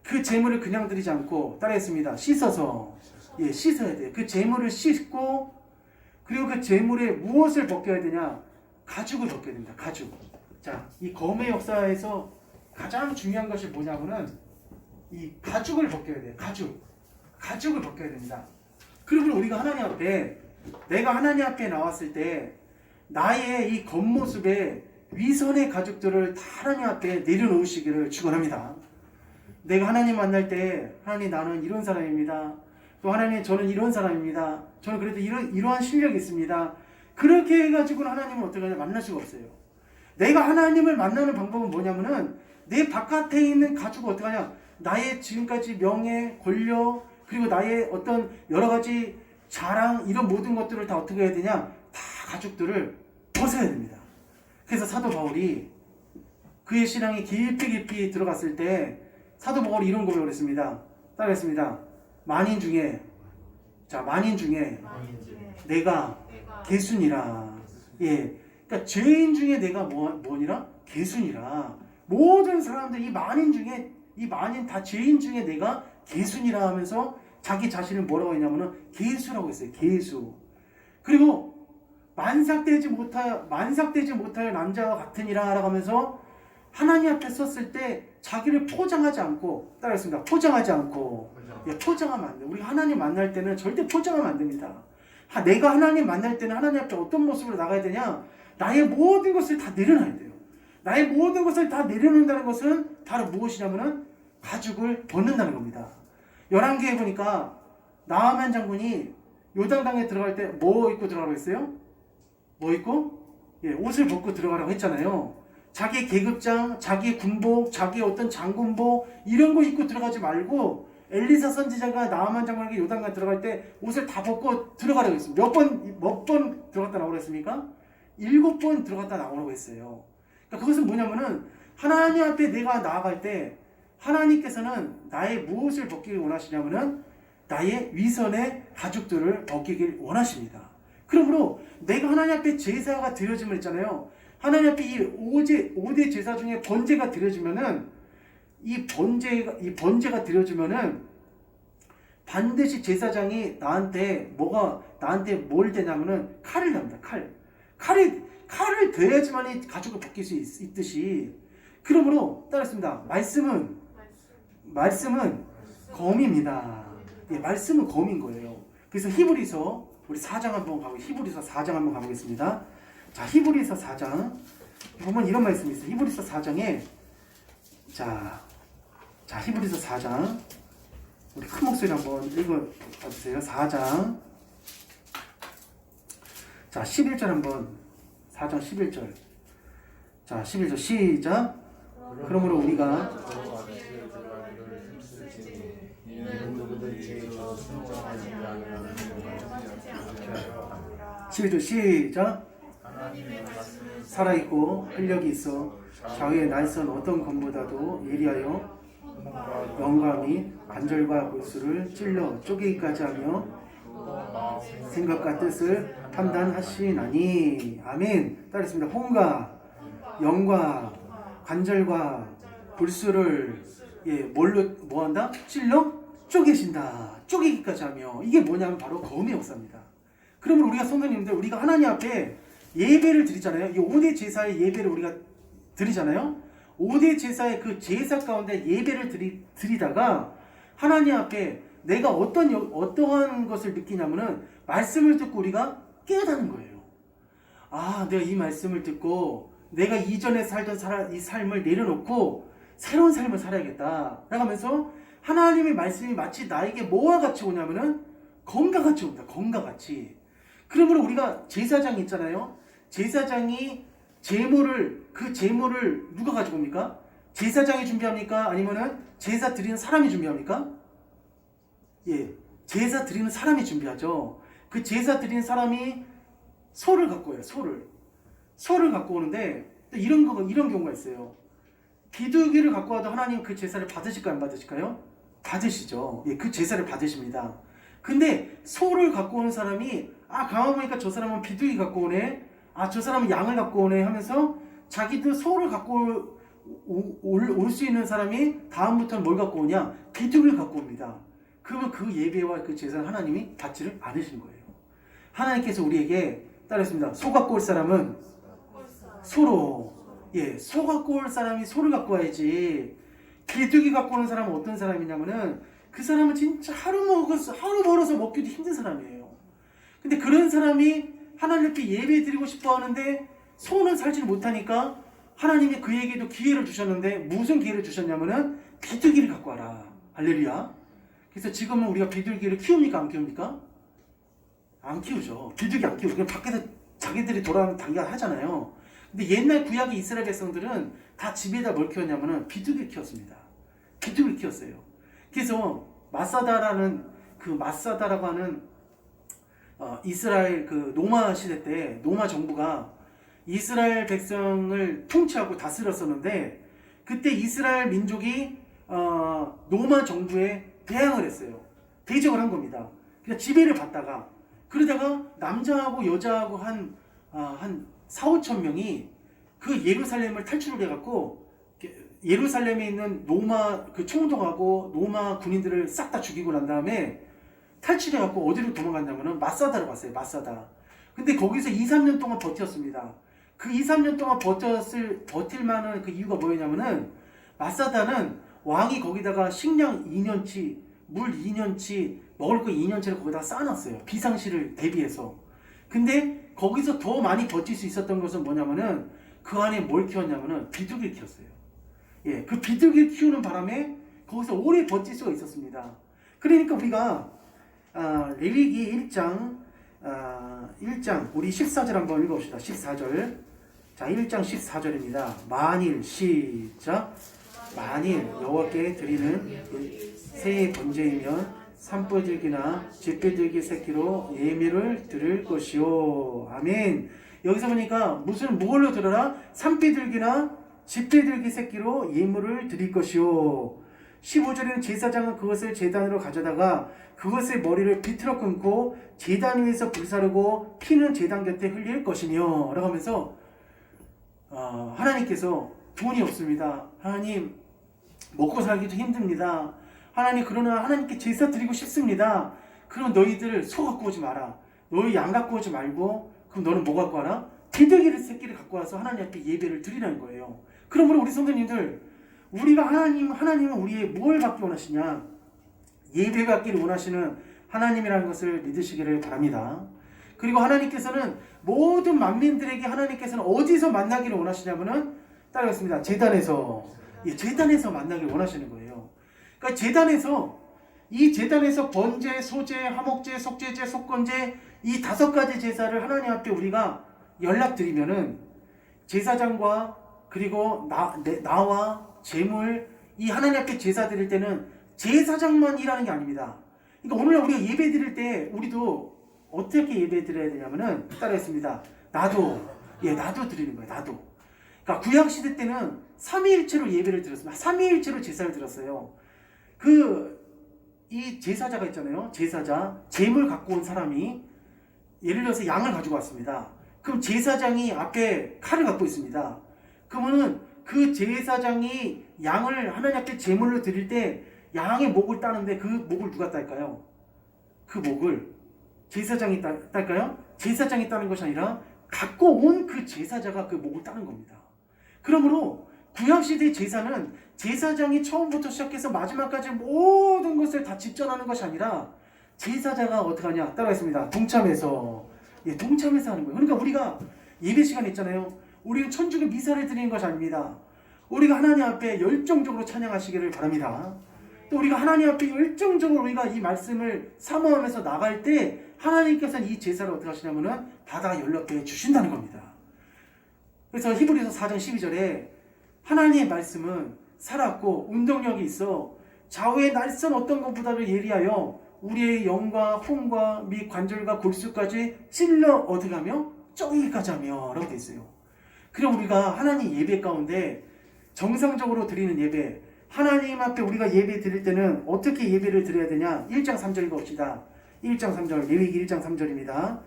Speaker 2: 그 재물을 그냥 드리지 않고 따라했습니다. 씻어서 예, 씻어야 돼요. 그 재물을 씻고 그리고 그 재물에 무엇을 벗겨야 되냐? 가죽을 벗겨야 됩니다. 가죽. 자, 이 거음의 역사에서 가장 중요한 것이 뭐냐면은 이 가죽을 벗겨야 돼요. 가죽을 벗겨야 됩니다. 그리고 우리가 하나님 앞에 내가 하나님 앞에 나왔을 때 나의 이 겉모습에 위선의 가죽들을 다 하나님 앞에 내려놓으시기를 축원합니다. 내가 하나님 만날 때 하나님 나는 이런 사람입니다. 또 하나님 저는 이런 사람입니다. 저는 그래도 이러한 실력이 있습니다. 그렇게 해가지고는 하나님을 어떻게 하냐 만날 수가 없어요. 내가 하나님을 만나는 방법은 뭐냐면은 내 바깥에 있는 가죽을 어떻게 하냐 나의 지금까지 명예, 권력 그리고 나의 어떤 여러 가지 자랑 이런 모든 것들을 다 어떻게 해야 되냐 다 가죽들을 벗어야 됩니다. 그래서 사도 바울이 그의 신앙이 깊이 들어갔을 때 사도 바울이 이런 고백을 했습니다. 따라했습니다. 만인 중에 내가 개순이라. 예, 그러니까 죄인 중에 내가 뭐니라? 개순이라. 모든 사람들 이 만인 다 죄인 중에 내가 개순이라 하면서 자기 자신을 뭐라고 했냐면은 개수라고 했어요. 개수. 그리고 만삭되지 못하여 남자와 같으니라라고 하면서 하나님 앞에 섰을 때 자기를 포장하지 않고 따라했습니다. 포장하지 않고 예, 포장하면 안 돼. 우리가 하나님 만날 때는 절대 포장하면 안 됩니다. 내가 하나님 만날 때는 하나님 앞에 어떤 모습으로 나가야 되냐? 나의 모든 것을 다 내려놔야 돼요. 나의 모든 것을 다 내려놓는다는 것은 바로 무엇이냐면은 가죽을 벗는다는 겁니다. 11개에 보니까 나아만 장군이 요단강에 들어갈 때 뭐 입고 들어가라고 했어요? 뭐 입고? 예, 옷을 벗고 들어가라고 했잖아요. 자기 계급장, 자기 군복, 자기 어떤 장군복 이런 거 입고 들어가지 말고 엘리사 선지자가 나아만 장군에게 요단강 들어갈 때 옷을 다 벗고 들어가라고 했습니다. 몇 번 들어갔다 나오라고 했습니까? 7번 들어갔다 나오라고 했어요. 그러니까 그것은 뭐냐면은 하나님 앞에 내가 나아갈 때 하나님께서는 나의 무엇을 벗기길 원하시냐면은 나의 위선의 가죽들을 벗기길 원하십니다. 그러므로 내가 하나님 앞에 제사가 드려지면 있잖아요. 하나님 앞에 이 5대 제사 중에 번제가 드려지면은 이 번제가 드려지면은 반드시 제사장이 나한테 뭘 대냐면은 칼을 납니다. 칼을 대야지만이 가죽을 벗길 수 있듯이 그러므로 따랐습니다. 말씀은 검입니다. 예, 말씀은 검인 거예요. 그래서 히브리서 우리 4장 한번 히브리서 4장 한번 가보겠습니다. 자, 히브리서 4장 보면 이런 말씀이 있어요. 히브리서 4장에 자 히브리서 4장 우리 큰 목소리 한번 읽어주세요. 4장 자 11절 한번 4장 11절 자 11절 시작. 그러므로 우리가 11절 시작. 살아있고 활력이 있어 좌우의 날선 어떤 검보다도 예리하여 영감이 관절과 골수를 찔러 쪼개기까지 하며 생각과 뜻을 판단하시나니. 아멘. 따르겠습니다. 혼과 영과 관절과 골수를 뭘로 뭐한다? 찔러 쪼개신다. 쪼개기까지 하며. 이게 뭐냐면 바로 검의 역사입니다. 그러면 우리가 성도님들 우리가 하나님 앞에 예배를 드리잖아요. 이 5대 제사의 예배를 우리가 드리잖아요. 5대 제사의 그 제사 가운데 예배를 드리다가 하나님 앞에 내가 어떠한 것을 느끼냐면은 말씀을 듣고 우리가 깨닫는 거예요. 아, 내가 이 말씀을 듣고 내가 이전에 살던 이 삶을 내려놓고 새로운 삶을 살아야겠다 라고 하면서 하나님의 말씀이 마치 나에게 뭐와 같이 오냐면은 검과 같이 옵니다. 검과 같이. 그러므로 우리가 제사장이 있잖아요. 제사장이 그 제물을 누가 가지고 옵니까? 제사장이 준비합니까? 아니면은 제사 드리는 사람이 준비합니까? 예, 제사 드리는 사람이 준비하죠. 그 제사 드리는 사람이 소를 갖고 와요. 소를 갖고 오는데 또 이런 경우가 있어요. 비둘기를 갖고 와도 하나님 그 제사를 받으실까요? 안 받으실까요? 받으시죠. 예, 그 제사를 받으십니다. 근데 소를 갖고 오는 사람이 가만 보니까 저 사람은 비둘기 갖고 오네. 저 사람은 양을 갖고 오네 하면서 자기도 소를 갖고 올 수 있는 사람이 다음부터는 뭘 갖고 오냐? 비둘기를 갖고 옵니다. 그러면 그 예배와 그 제사를 하나님이 받지를 않으신 거예요. 하나님께서 우리에게 따르셨습니다. 소 갖고 올 사람은 소로. 예, 소 갖고 올 사람이 소를 갖고 와야지. 비둘기 갖고 오는 사람은 어떤 사람이냐면은 그 사람은 진짜 하루 벌어서 먹기도 힘든 사람이에요. 근데 그런 사람이 하나님께 예배 드리고 싶어 하는데 소는 살지를 못하니까 하나님이 그에게도 기회를 주셨는데 무슨 기회를 주셨냐면은 비둘기를 갖고 와라. 할렐루야. 그래서 지금은 우리가 비둘기를 키웁니까? 안 키웁니까? 안 키우죠. 비둘기 안 키우고 그냥 밖에서 자기들이 돌아가면 당겨 하잖아요. 근데 옛날 구약의 이스라엘 백성들은 다 집에다 뭘 키웠냐면은 비둘기를 키웠습니다. 비둘기를 키웠어요. 그래서 마사다라고 하는 이스라엘 그 노마 시대 때 노마 정부가 이스라엘 백성을 통치하고 다스렸었는데 그때 이스라엘 민족이 노마 정부에 대항을 했어요. 대적을 한 겁니다. 그러니까 지배를 받다가 그러다가 남자하고 여자하고 한 4, 5천 명이 그 예루살렘을 탈출을 해갖고 예루살렘에 있는 로마 그 총독하고 로마 군인들을 싹 다 죽이고 난 다음에 탈출해갖고 어디로 도망갔냐면은 마사다로 갔어요. 마사다. 근데 거기서 2, 3년 동안 버텼습니다. 그 2, 3년 동안 버틸 만한 그 이유가 뭐였냐면은 마사다는 왕이 거기다가 식량 2년치, 물 2년치, 먹을 거 2년치를 거기다 쌓아놨어요. 비상시를 대비해서. 근데 거기서 더 많이 버틸 수 있었던 것은 뭐냐면은 그 안에 뭘 키웠냐면은 비둘기를 키웠어요. 예, 그 비둘기를 키우는 바람에 거기서 오래 버틸 수가 있었습니다. 그러니까 우리가 레위기 1장 우리 14절 한번 읽어봅시다. 14절. 자, 1장 14절입니다. 만일 시작. 만일 여호와께 드리는 새의 번제이면 산뼈들기나 쥐뼈들기 새끼로 예물을 드릴 것이요. 아멘. 여기서 보니까 뭘로 드려라? 산뼈들기나 쥐뼈들기 새끼로 예물을 드릴 것이요. 15절에는 제사장은 그것을 제단으로 가져다가 그것의 머리를 비틀어 끊고 제단 위에서 불사르고 피는 제단 곁에 흘릴 것이며 라고 하면서 하나님께서 돈이 없습니다. 하나님 먹고 살기도 힘듭니다. 하나님 그러나 하나님께 제사 드리고 싶습니다. 그럼 너희들 소 갖고 오지 마라. 너희 양 갖고 오지 말고 그럼 너는 뭐 갖고 와라? 비둘기 새끼를 갖고 와서 하나님 앞에 예배를 드리라는 거예요. 그러므로 우리 성도님들 우리가 하나님은 우리의 뭘 받기 원하시냐? 예배 받기를 원하시는 하나님이라는 것을 믿으시기를 바랍니다. 그리고 하나님께서는 모든 만민들에게 하나님께서는 어디서 만나기를 원하시냐면은 따라가겠습니다. 제단에서 만나기를 원하시는 거예요. 그러니까 제단에서 번제, 소제, 화목제, 속죄제, 속건제 이 5가지 제사를 하나님 앞에 우리가 연락드리면은 제사장과 그리고 나와 제물 이 하나님 앞에 제사 드릴 때는 제사장만 일하는 게 아닙니다. 그러니까 오늘날 우리가 예배 드릴 때 우리도 어떻게 예배 드려야 되냐면은 따라했습니다. 나도 드리는 거예요. 나도. 그러니까 구약 시대 때는 삼위일체로 예배를 드렸습니다. 삼위일체로 제사를 드렸어요. 이 제사자가 있잖아요. 제사자, 제물 갖고 온 사람이 예를 들어서 양을 가지고 왔습니다. 그럼 제사장이 앞에 칼을 갖고 있습니다. 그러면은 그 제사장이 양을 하나님 앞에 제물로 드릴 때 양의 목을 따는데 그 목을 누가 딸까요? 그 목을 제사장이 딸까요? 제사장이 따는 것이 아니라 갖고 온 그 제사자가 그 목을 따는 겁니다. 그러므로 구약시대의 제사는 제사장이 처음부터 시작해서 마지막까지 모든 것을 다 집전하는 것이 아니라 제사자가 어떻게 하냐? 따라했습니다. 동참해서. 예, 동참해서 하는 거예요. 그러니까 우리가 예배 시간 있잖아요. 우리는 천주교 미사를 드리는 것이 아닙니다. 우리가 하나님 앞에 열정적으로 찬양하시기를 바랍니다. 또 우리가 하나님 앞에 열정적으로 우리가 이 말씀을 사모하면서 나갈 때 하나님께서는 이 제사를 어떻게 하시냐면은 받아 연락해 주신다는 겁니다. 그래서 히브리서 4장 12절에 하나님의 말씀은 살았고 운동력이 있어 좌우의 날선 어떤 것보다도 예리하여 우리의 영과 혼과 및 관절과 골수까지 찔러 얻어가며 쩌기까지 하며 라고 되어 있어요. 그럼 우리가 하나님 예배 가운데 정상적으로 드리는 예배, 하나님 앞에 우리가 예배 드릴 때는 어떻게 예배를 드려야 되냐? 1장 3절 읽어봅시다. 1장 3절, 레위기 1장 3절입니다.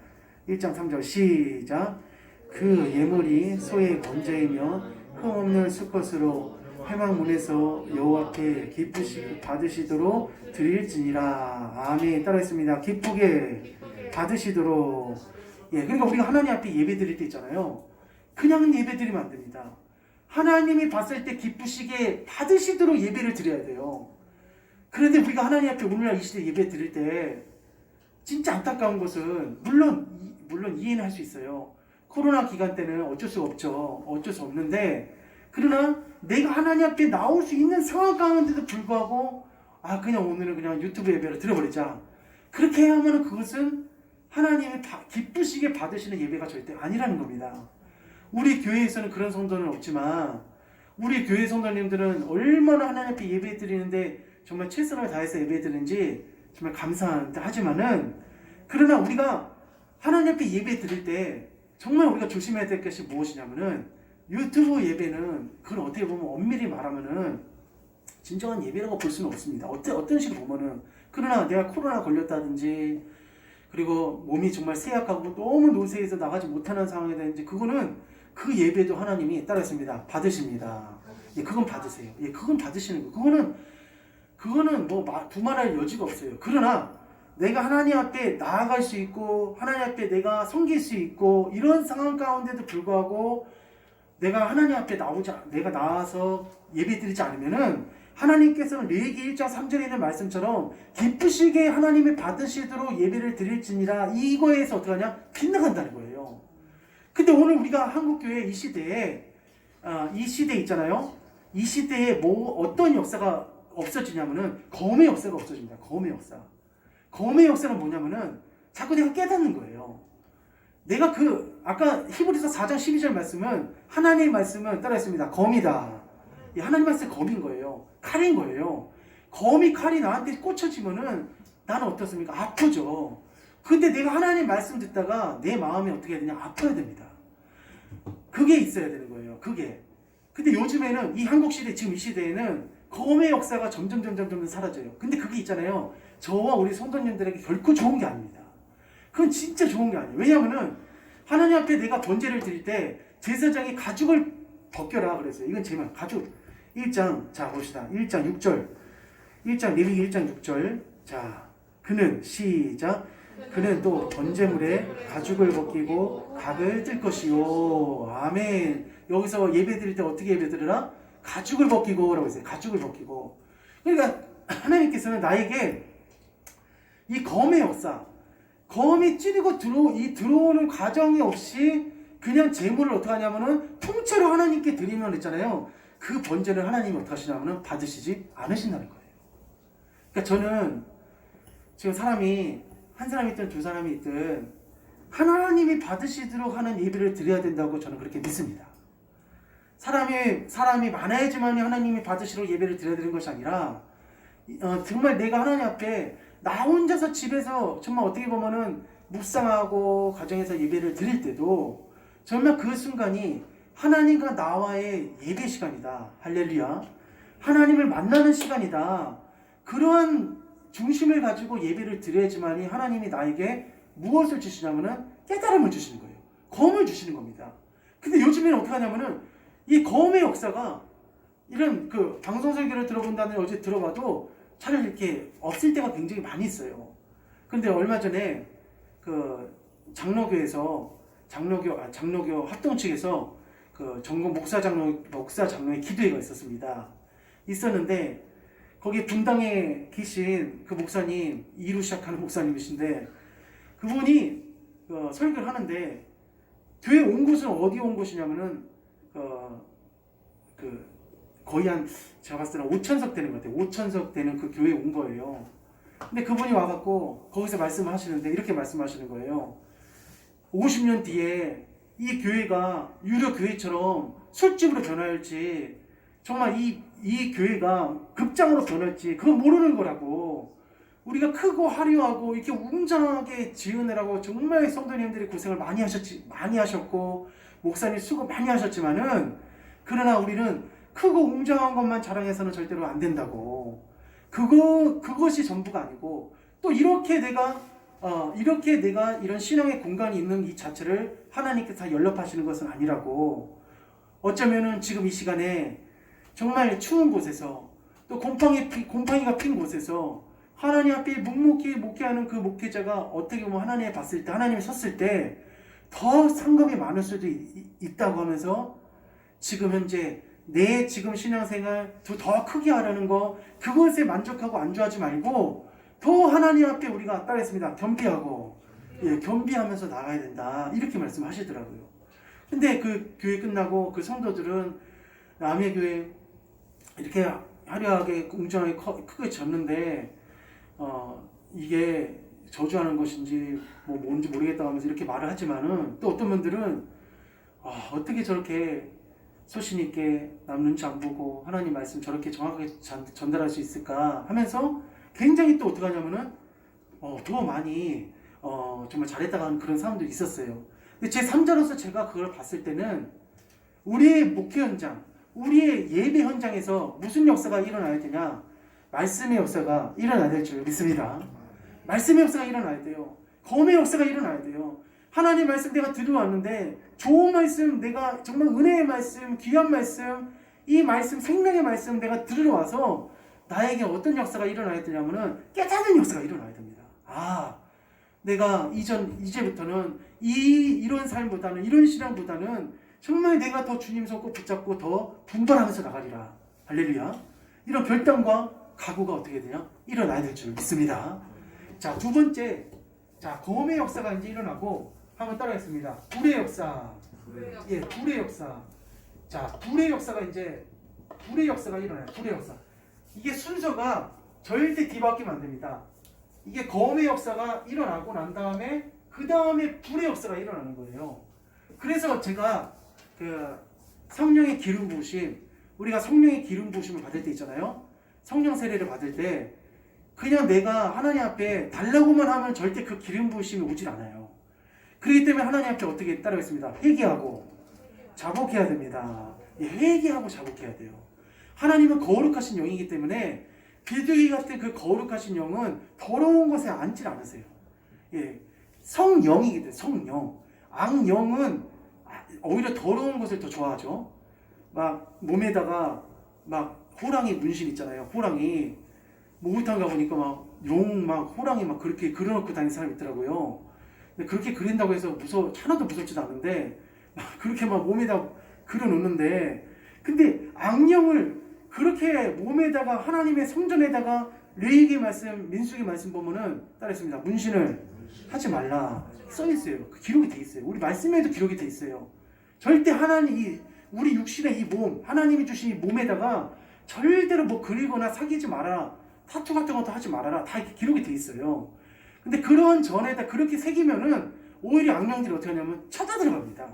Speaker 2: 1장 3절 시작. 그 예물이 소의 번제이며 흠없는 수컷으로 회막문에서 여호와께 기쁘시 받으시도록 드릴지니라. 아멘. 따라했습니다. 기쁘게 받으시도록. 예, 그러니까 우리가 하나님 앞에 예배 드릴 때 있잖아요. 그냥 예배 드리면 안 됩니다. 하나님이 봤을 때 기쁘시게 받으시도록 예배를 드려야 돼요. 그런데 우리가 하나님 앞에 오늘날 이 시대 예배 드릴 때 진짜 안타까운 것은 물론 이해는 할 수 있어요. 코로나 기간 때는 어쩔 수 없죠. 어쩔 수 없는데 그러나 내가 하나님 앞에 나올 수 있는 상황 가운데도 불구하고 그냥 오늘은 그냥 유튜브 예배를 드려버리자. 그렇게 하면 그것은 하나님이 기쁘시게 받으시는 예배가 절대 아니라는 겁니다. 우리 교회에서는 그런 성도는 없지만 우리 교회 성도님들은 얼마나 하나님 앞에 예배 드리는데 정말 최선을 다해서 예배 드리는지 정말 감사하지만은 그러나 우리가 하나님 앞에 예배 드릴 때 정말 우리가 조심해야 될 것이 무엇이냐면은 유튜브 예배는 그걸 어떻게 보면 엄밀히 말하면은 진정한 예배라고 볼 수는 없습니다. 어떤 식으로 보면은 그러나 내가 코로나 걸렸다든지 그리고 몸이 정말 쇠약하고 너무 노쇠해서 나가지 못하는 상황이 되는지 그거는 그 예배도 하나님이 따르겠습니다. 받으십니다. 예, 그건 받으세요. 예, 그건 받으시는 거. 그거는 뭐 두말할 여지가 없어요. 그러나 내가 하나님 앞에 나아갈 수 있고 하나님 앞에 내가 섬길 수 있고 이런 상황 가운데도 불구하고 내가 하나님 앞에 내가 나와서 예배드리지 않으면은 하나님께서는 레위기 1장 3절에 있는 말씀처럼 기쁘시게 하나님이 받으시도록 예배를 드릴지니라 이거에서 어떻게 하냐? 빗나간다는 거예요. 근데 오늘 우리가 한국교회 이 시대에 있잖아요. 이 시대에 어떤 역사가 없어지냐면은 검의 역사가 없어집니다. 검의 역사. 검의 역사는 뭐냐면은 자꾸 내가 깨닫는 거예요. 내가 아까 히브리서 4장 12절 말씀은 하나님의 말씀은 따라했습니다. 검이다. 하나님 말씀이 검인 거예요. 칼인 거예요. 칼이 나한테 꽂혀지면은 나는 어떻습니까? 아프죠. 근데 내가 하나님 말씀 듣다가 내 마음이 어떻게 해야 되냐? 아파야 됩니다. 그게 있어야 되는 거예요. 그게. 근데 요즘에는 이 한국 시대, 지금 이 시대에는 검의 역사가 점점 사라져요. 근데 그게 있잖아요. 저와 우리 성도님들에게 결코 좋은 게 아닙니다. 그건 진짜 좋은 게 아니에요. 왜냐하면은 하나님 앞에 내가 번제를 드릴 때 제사장이 가죽을 벗겨라 그랬어요. 이건 제 말. 가죽. 1장 자 봅시다. 1장 6절. 레위기 1장 6절. 자, 그는 시작. 그는 또 번제물에 가죽을 벗기고 각을 뜰 것이요. 아멘. 여기서 예배 드릴 때 어떻게 예배 드리라? 가죽을 벗기고 라고 했어요. 가죽을 벗기고. 그러니까 하나님께서는 나에게 이 검의 역사, 검이 찌르고 들어오는 과정이 없이 그냥 제물을 어떻게 하냐면은 통째로 하나님께 드리면 있잖아요. 그 번제를 하나님이 어떻게 하시냐면은 받으시지 않으신다는 거예요. 그러니까 저는 지금 한 사람이 있든 두 사람이 있든 하나님이 받으시도록 하는 예배를 드려야 된다고 저는 그렇게 믿습니다. 사람이 많아야지만 하나님이 받으시도록 예배를 드려야 되는 것이 아니라 정말 내가 하나님 앞에 나 혼자서 집에서 정말 어떻게 보면은 묵상하고 가정에서 예배를 드릴 때도 정말 그 순간이 하나님과 나와의 예배 시간이다. 할렐루야. 하나님을 만나는 시간이다. 그러한 중심을 가지고 예배를 드려야지만이 하나님이 나에게 무엇을 주시냐면은 깨달음을 주시는 거예요. 검을 주시는 겁니다. 근데 요즘에는 어떻게 하냐면은 이 검의 역사가 이런 방송 설교를 들어본다는 어제 들어봐도 차라리 이렇게 없을 때가 굉장히 많이 있어요. 근데 얼마 전에 장로교 합동 측에서 그 전국 목사 장로의 기도회가 있었는데 거기 분당에 계신 그 목사님, 2루 시작하는 목사님이신데 그분이 설교를 하는데 교회 온 곳은 어디 온 곳이냐면은 거의 한 제가 봤을 때는 5천석 되는 것 같아요. 5천석 되는 그 교회에 온 거예요. 근데 그분이 와갖고 거기서 말씀을 하시는데 이렇게 말씀하시는 거예요. 50년 뒤에 이 교회가 유료 교회처럼 술집으로 변할지 정말 이 교회가 급장으로 변할지 그건 모르는 거라고. 우리가 크고 화려하고 이렇게 웅장하게 지으느라고 정말 성도님들이 고생을 많이 하셨고 목사님 수고 많이 하셨지만은 그러나 우리는 크고 웅장한 것만 자랑해서는 절대로 안 된다고. 그것이 전부가 아니고 또 이렇게 내가 이런 신앙의 공간이 있는 이 자체를 하나님께서 다 연락하시는 것은 아니라고. 어쩌면은 지금 이 시간에 정말 추운 곳에서 또 곰팡이가 핀 곳에서 하나님 앞에 묵묵히 목회하는 그 목회자가 어떻게 보면 하나님이 봤을 때 하나님이 섰을 때 더 상급이 많을 수도 있다고 하면서 지금 현재 내 지금 신앙생활 더 크게 하려는 거 그것에 만족하고 안주하지 말고 더 하나님 앞에 우리가 따르겠습니다. 겸비하면서 나가야 된다. 이렇게 말씀하시더라고요. 근데 그 교회 끝나고 그 성도들은 남의 교회 이렇게 화려하게 웅장하게 크게 졌는데 이게 저주하는 것인지 뭔지 모르겠다고 하면서 이렇게 말을 하지만은 또 어떤 분들은 어떻게 저렇게 소신 있게 남 눈치 안 보고 하나님 말씀 저렇게 정확하게 전달할 수 있을까 하면서 굉장히 또 어떻게 하냐면은 더 많이 정말 잘했다고 하는 그런 사람들이 있었어요. 근데 제 3자로서 제가 그걸 봤을 때는 우리의 목회 현장, 우리의 예배 현장에서 무슨 역사가 일어나야 되냐? 말씀의 역사가 일어나야 될 줄 믿습니다. 말씀의 역사가 일어나야 돼요. 검의 역사가 일어나야 돼요. 하나님 말씀 내가 들어왔는데 좋은 말씀, 내가 정말 은혜의 말씀, 귀한 말씀, 이 말씀, 생명의 말씀 내가 들어와서 나에게 어떤 역사가 일어나야 되냐면은 깨닫는 역사가 일어나야 됩니다. 내가 이제부터는 이런 삶보다는 이런 신앙보다는 정말 내가 더 주님 손 붙잡고 더 분발하면서 나가리라. 할렐루야. 이런 결단과 각오가 어떻게 되냐? 일어나야 될 줄 믿습니다. 자, 두 번째. 자, 검의 역사가 이제 일어나고 한번 따라하겠습니다. 불의 역사. 불의 역사. 자, 불의 역사가 일어나요. 불의 역사. 이게 순서가 절대 뒤바뀌면 안 됩니다. 이게 검의 역사가 일어나고 난 다음에 그 다음에 불의 역사가 일어나는 거예요. 그래서 제가 성령의 기름 부으심, 우리가 성령의 기름 부으심을 받을 때 있잖아요. 성령 세례를 받을 때 그냥 내가 하나님 앞에 달라고만 하면 절대 그 기름 부으심이 오질 않아요. 그렇기 때문에 하나님 앞에 어떻게 따르겠습니다. 회개하고 자복해야 됩니다. 회개하고 자복해야 돼요. 하나님은 거룩하신 영이기 때문에 비둘기 같은 그 거룩하신 영은 더러운 것에 앉질 않으세요. 성영이기 때문에 성영. 악영은 오히려 더러운 것을 더 좋아하죠. 막 몸에다가 막 호랑이 문신 있잖아요. 호랑이 목욕탕 가보니까 호랑이 그렇게 그려놓고 다니는 사람이 있더라고요. 근데 그렇게 그린다고 해서 하나도 무섭지도 않은데 그렇게 몸에다 그려놓는데 근데 악령을 그렇게 몸에다가 하나님의 성전에다가 레위기 말씀, 민수기 말씀 보면은 따르겠습니다. 문신을 하지 말라 써있어요. 그 기록이 돼 있어요. 우리 말씀에도 기록이 돼 있어요. 절대 우리 육신의 이 몸, 하나님이 주신 이 몸에다가 절대로 그리거나 사귀지 말아라. 타투 같은 것도 하지 말아라. 다 이렇게 기록이 돼 있어요. 근데 그런 전에다 그렇게 새기면은 오히려 악령들이 어떻게 하냐면 쳐들어갑니다.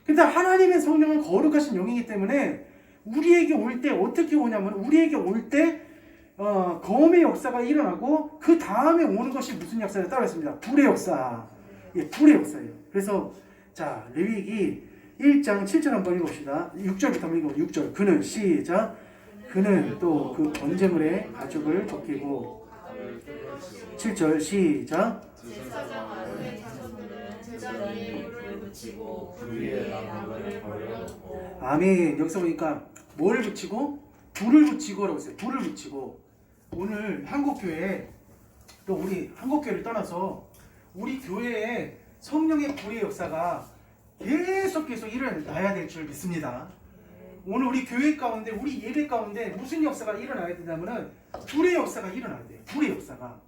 Speaker 2: 근데 하나님의 성령은 거룩하신 영이기 때문에 우리에게 올 때 어떻게 오냐면 우리에게 올 때 검의 역사가 일어나고 그 다음에 오는 것이 무슨 역사를 따라했습니다. 불의 역사. 불의 역사예요. 그래서 자, 레위기 1장 7절 한번 읽어봅시다. 6절부터 한번 읽어봅시다. 6절. 그는 시작. 그는 또 그 번제물의 가죽을 벗기고 7절 시작.
Speaker 3: 제사장 아론의 자손들은 제자 위에 불을 붙이고 불 위에 나무를 버려놓고
Speaker 2: 아멘. 여기서 보니까 뭘 붙이고? 불을 붙이고라고 했어요. 불을 붙이고. 오늘 한국교회 또 우리 한국교회를 떠나서 우리 교회에 성령의 불의 역사가 계속 일어나야 될 줄 믿습니다. 오늘 우리 교회 가운데, 우리 예배 가운데 무슨 역사가 일어나야 되냐면은 불의 역사가 일어나야 돼요. 불의 역사가.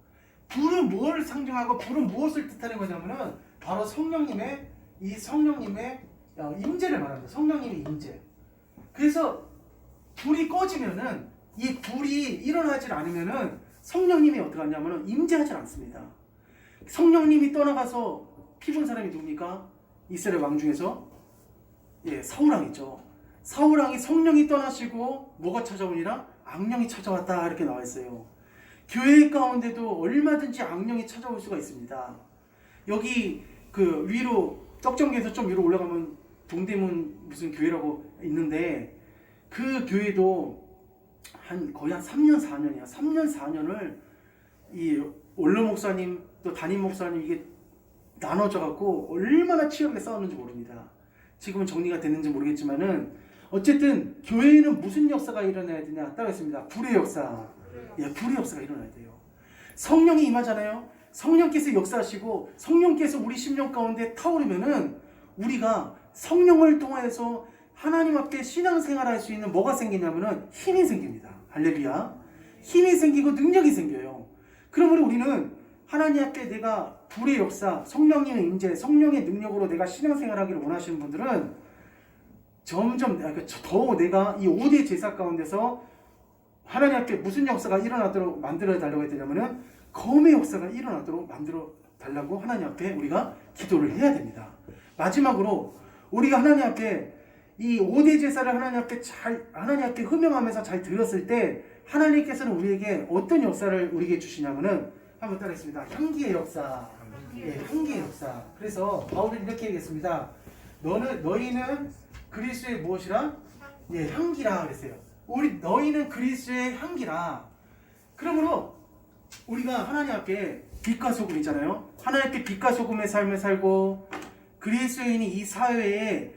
Speaker 2: 불은 뭘 상징하고 불은 무엇을 뜻하는 거냐면은 바로 성령님의 임재를 말합니다. 성령님의 임재. 그래서 불이 꺼지면은 이 불이 일어나질 않으면은 성령님이 어떻게 하냐면은 임재하지 않습니다. 성령님이 떠나가서 피본 사람이 누굽니까? 이스라엘 왕 중에서 사울왕이죠. 사울왕이 성령이 떠나시고 뭐가 찾아오니라? 악령이 찾아왔다 이렇게 나와 있어요. 교회 가운데도 얼마든지 악령이 찾아올 수가 있습니다. 여기 그 위로 떡정교에서 좀 위로 올라가면 동대문 무슨 교회라고 있는데 그 교회도 거의 한 3년 4년이야. 3년 4년을 이 원로 목사님 또 담임 목사님 이게 나눠져 갖고 얼마나 치열하게 싸웠는지 모릅니다. 지금은 정리가 됐는지 모르겠지만은 어쨌든 교회에는 무슨 역사가 일어나야 되냐? 따라했습니다. 불의 역사. 불의 역사가 일어나야 돼요. 성령이 임하잖아요. 성령께서 역사하시고 성령께서 우리 심령 가운데 타오르면은 우리가 성령을 통해서 하나님 앞에 신앙생활할 수 있는 뭐가 생기냐면은 힘이 생깁니다. 할렐루야. 힘이 생기고 능력이 생겨요. 그러므로 우리는 하나님 앞에 내가 불의 역사, 성령님의 임재, 성령의 능력으로 내가 신앙생활하기를 원하시는 분들은 점점 더 내가 이 5대 제사 가운데서 하나님 앞에 무슨 역사가 일어나도록 만들어 달라고 했냐면은 검의 역사가 일어나도록 만들어 달라고 하나님 앞에 우리가 기도를 해야 됩니다. 마지막으로 우리가 하나님 앞에 이 5대 제사를 하나님 앞에 흠명하면서 잘 드렸을 때 하나님께서는 우리에게 어떤 역사를 우리에게 주시냐면은 한번 따라했습니다. 향기의 역사. 향기의 역사. 그래서 바울은 이렇게 얘기했습니다. 너희는 그리스도의 무엇이라? 향기라 그랬어요. 너희는 그리스도의 향기라. 그러므로 우리가 하나님 앞에 빛과 소금이잖아요. 하나님 앞에 빛과 소금의 삶을 살고 그리스도인이 이 사회에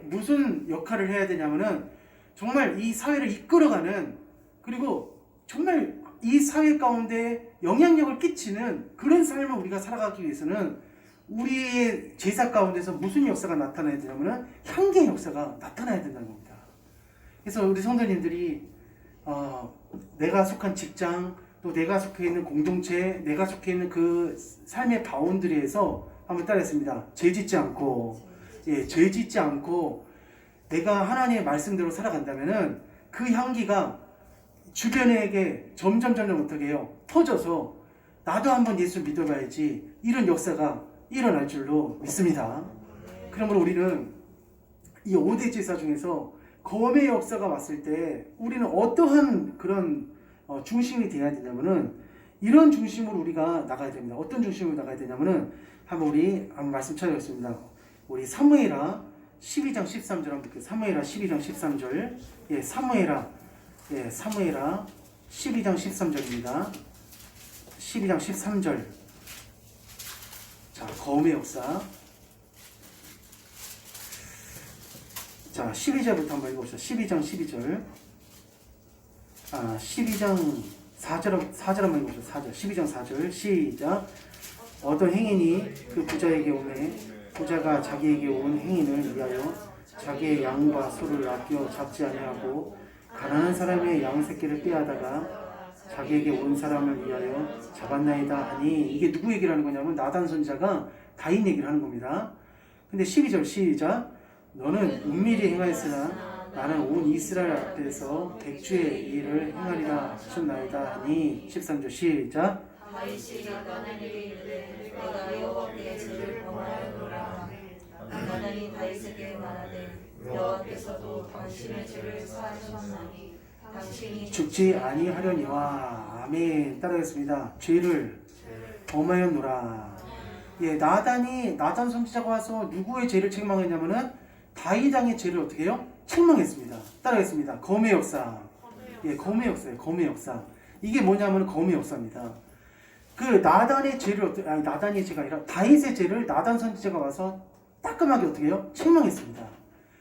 Speaker 2: 무슨 역할을 해야 되냐면은 정말 이 사회를 이끌어가는 그리고 정말 이 사회 가운데 영향력을 끼치는 그런 삶을 우리가 살아가기 위해서는 우리의 제사 가운데서 무슨 역사가 나타나야 되냐면은 향기의 역사가 나타나야 된다는 겁니다. 그래서 우리 성도님들이 내가 속한 직장 또 내가 속해 있는 공동체 내가 속해 있는 그 삶의 바운드리에서 한번 따라했습니다. 죄짓지 않고 내가 하나님의 말씀대로 살아간다면은 그 향기가 주변에게 점점 어떻게 해요? 퍼져서 나도 한번 예수 믿어봐야지 이런 역사가 일어날 줄로 믿습니다. 그러므로 우리는 이 5대 제사 중에서 검의 역사가 왔을 때 우리는 어떠한 그런 중심이 돼야 되냐면은 이런 중심으로 우리가 나가야 됩니다. 어떤 중심으로 나가야 되냐면은 한번 말씀 찾아보겠습니다. 우리 사무엘하 12장 13절 한번 볼게요. 사무엘하 12장 13절. 사무엘하 12장 13절입니다. 12장 13절. 자, 검의 역사. 자, 12절부터 한번 읽어봅시다. 12장 12절. 12장 4절 한번 읽어봅시다. 4절. 12장 4절. 시작. 어떤 행인이 그 부자에게 오매 부자가 자기에게 온 행인을 위하여 자기의 양과 소를 아껴 잡지 아니하고 가난한 사람의 양 새끼를 빼앗다가 자기에게 온 사람을 위하여 잡았나이다 하니 이게 누구 얘기를 하는 거냐면 나단 선지자가 다윗 얘기를 하는 겁니다. 근데 12절 시작. 너는 은밀히 행하였으나 나는 온 이스라엘 앞에서 백주의 일을 행하리라 하셨나이다 하니 13절 시작.
Speaker 3: 다윗이 나단에게 이르되 내가 여호와께 죄를 범하였노라. 나단이 다윗에게 말하되 여호와께서도 당신의 죄를 사하셨나니 당신이
Speaker 2: 죽지 아니하려니와. 아멘. 따라하겠습니다. 죄를 범하였노라. 나단 선지자가 와서 누구의 죄를 책망했냐면은 다윗 왕의 죄를 어떻게 해요? 책망했습니다. 따라하겠습니다. 검의 역사. 검의 역사예요. 검의 역사. 이게 뭐냐면 검의 역사입니다. 그 나단의 죄를 나단의 죄가 아니라 다윗의 죄를 나단 선지자가 와서 따끔하게 어떻게 해요? 책망했습니다.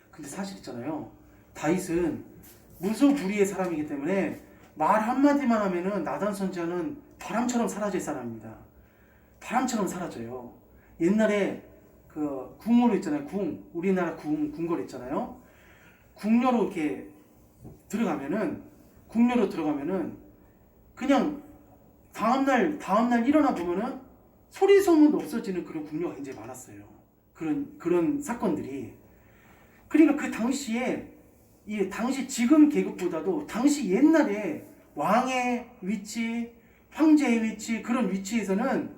Speaker 2: 근데 사실 있잖아요. 다윗은 무소불위의 사람이기 때문에 말 한마디만 하면은 나단 선지자는 바람처럼 사라질 사람입니다. 바람처럼 사라져요. 옛날에 그 궁으로 있잖아요. 우리나라 궁궐 있잖아요. 궁녀로 이렇게 궁녀로 들어가면은 그냥 다음날 일어나 보면은 소리 소문 없어지는 그런 궁녀가 굉장히 많았어요. 그런 사건들이. 그러니까 그 당시에 당시 지금 계급보다도 당시 옛날에 왕의 위치, 황제의 위치, 그런 위치에서는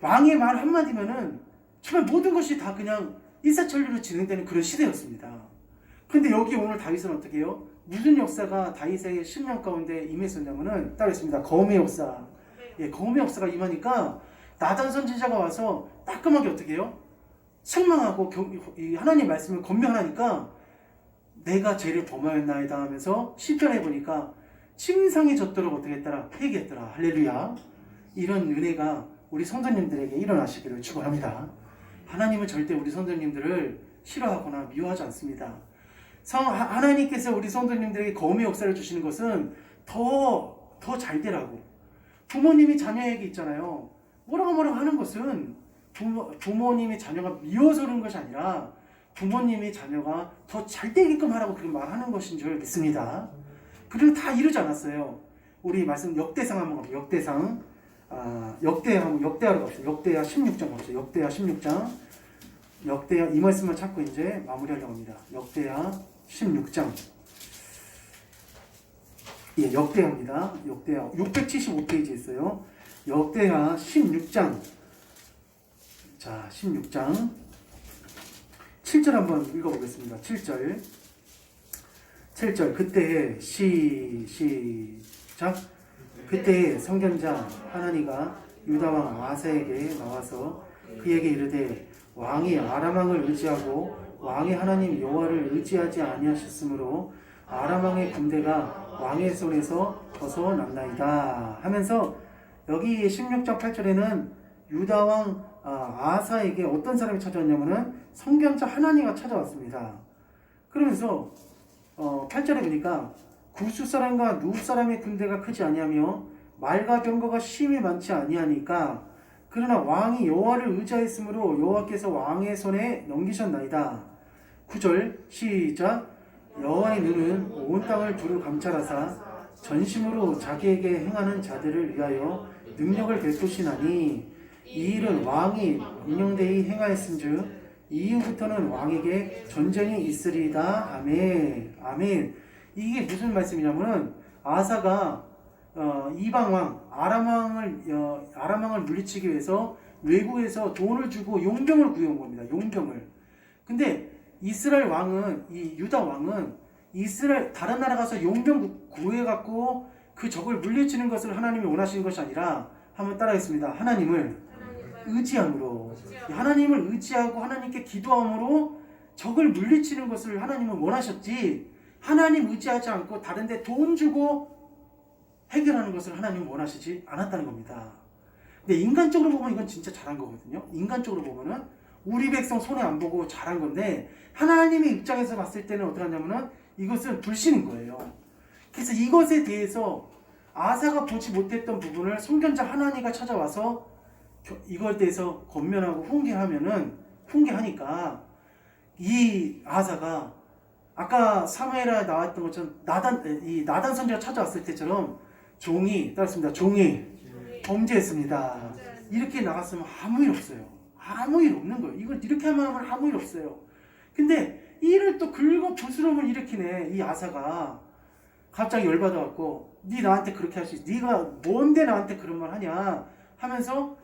Speaker 2: 왕의 말 한마디면은 정말 모든 것이 다 그냥 일사천리로 진행되는 그런 시대였습니다. 근데 여기 오늘 다윗은 어떻게 해요? 무슨 역사가 다윗의 10년 가운데 임했었냐면은 따르겠습니다. 검의 역사. 검의 역사가 임하니까 나단 선지자가 와서 따끔하게 어떻게 해요? 책망하고 하나님 말씀을 건면하니까 내가 죄를 범하였나이다 하면서 시편해 보니까 침상해졌도록 어떻게 했더라? 회개했더라. 할렐루야. 이런 은혜가 우리 성도님들에게 일어나시기를 축원합니다. 하나님은 절대 우리 성도님들을 싫어하거나 미워하지 않습니다. 하나님께서 우리 성도님들에게 검의 역사를 주시는 것은 더 잘 되라고. 부모님이 자녀에게 있잖아요. 뭐라고 하는 것은 부모님이 자녀가 미워서 그런 것이 아니라 부모님이 자녀가 더 잘 되게끔 하라고 그렇게 말하는 것인 줄 믿습니다. 그리고 다 이루지 않았어요. 우리 말씀 역대상 한번 가보죠. 역대상. 역대하러 갑시다. 역대하 16장 갑시다. 역대하 16장. 역대하 이 말씀을 찾고 이제 마무리하려고 합니다. 역대하 16장. 역대하입니다. 역대하 675페이지에 있어요. 역대하 16장. 자, 16장 7절 한번 읽어보겠습니다. 7절 그때에 시작. 그때에 선견자 하나니가 유다왕 아사에게 나와서 그에게 이르되 왕이 아람 왕을 의지하고 왕의 하나님 여호와를 의지하지 아니하셨으므로 아람 왕의 군대가 왕의 손에서 벗어났나이다 하면서 여기 16장 8절에는 유다왕 아사에게 어떤 사람이 찾아왔냐면은 선견자 하나니가 찾아왔습니다. 그러면서 8절에 보니까 구스 사람과 누 사람의 군대가 크지 아니하며 말과 병거가 심히 많지 아니하니까 그러나 왕이 여호와를 의지하였으므로 여호와께서 왕의 손에 넘기셨나이다. 9절 시작. 여호와의 눈은 온 땅을 두루 감찰하사 전심으로 자기에게 행하는 자들을 위하여 능력을 베푸시나니 이 일은 왕이 명령되이 행하였은즉 이후부터는 왕에게 전쟁이 있으리이다. 아멘. 아멘. 이게 무슨 말씀이냐면은 아사가 이방왕 아람왕을 물리치기 위해서 외국에서 돈을 주고 용병을 구해온 겁니다. 용병을. 근데 이스라엘 왕은 유다 왕은 이스라엘 다른 나라 가서 용병 구해갖고 그 적을 물리치는 것을 하나님이 원하시는 것이 아니라 한번 따라하겠습니다. 하나님을 의지함으로 하나님을 의지하고 하나님께 기도함으로 적을 물리치는 것을 하나님은 원하셨지 하나님 의지하지 않고 다른데 돈 주고 해결하는 것을 하나님은 원하시지 않았다는 겁니다. 근데 인간적으로 보면 이건 진짜 잘한 거거든요. 인간적으로 보면은 우리 백성 손해 안 보고 잘한 건데 하나님의 입장에서 봤을 때는 어떻게 하냐면은 이것은 불신인 거예요. 그래서 이것에 대해서 아사가 보지 못했던 부분을 선견자 하나니가 찾아와서 이걸 대해서 권면하고 훈계하니까 이 아사가 아까 사무엘에 나왔던 것처럼 나단 선지가 찾아왔을 때처럼 종이 범죄했습니다. 이렇게 나갔으면 아무 일 없어요. 아무 일 없는 거예요. 이걸 이렇게 하면 아무 일 없어요. 근데 이를 또 긁어 부스럼을 일으키네. 이 아사가 갑자기 열받아갖고 네 나한테 그렇게 할 수 있어. 네가 뭔데 나한테 그런 말 하냐 하면서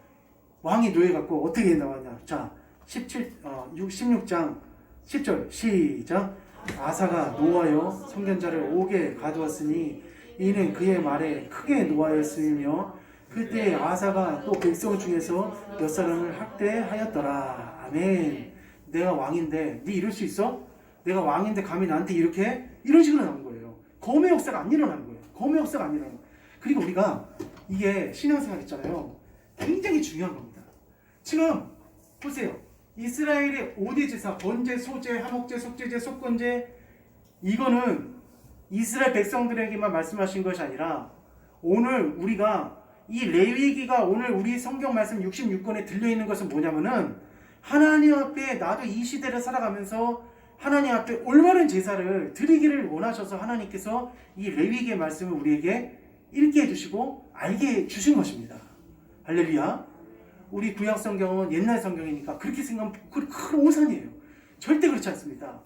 Speaker 2: 왕이 노예갖고 어떻게 나왔냐. 자 16장 10절 시작. 아사가 노하여 선견자를 옥에 가두었으니 이는 그의 말에 크게 노하였으며 그때 아사가 또 백성 중에서 몇 사람을 학대하였더라. 아멘. 내가 왕인데 네 이럴 수 있어? 내가 왕인데 감히 나한테 이렇게 해? 이런 식으로 나온 거예요. 검의 역사가 안 일어나는 거예요. 검의 역사가 안 일어나는 거예요. 그리고 우리가 이게 신앙생활 있잖아요. 굉장히 중요한 겁니다. 지금 보세요. 이스라엘의 5대 제사, 번제, 소제, 화목제, 속제제, 속건제 이거는 이스라엘 백성들에게만 말씀하신 것이 아니라 오늘 우리가 이 레위기가 오늘 우리 성경 말씀 66권에 들려있는 것은 뭐냐면은 하나님 앞에 나도 이 시대를 살아가면서 하나님 앞에 올바른 제사를 드리기를 원하셔서 하나님께서 이 레위기의 말씀을 우리에게 읽게 해주시고 알게 해주신 것입니다. 할렐루야. 우리 구약 성경은 옛날 성경이니까 그렇게 생각하면 큰 오산이에요. 절대 그렇지 않습니다.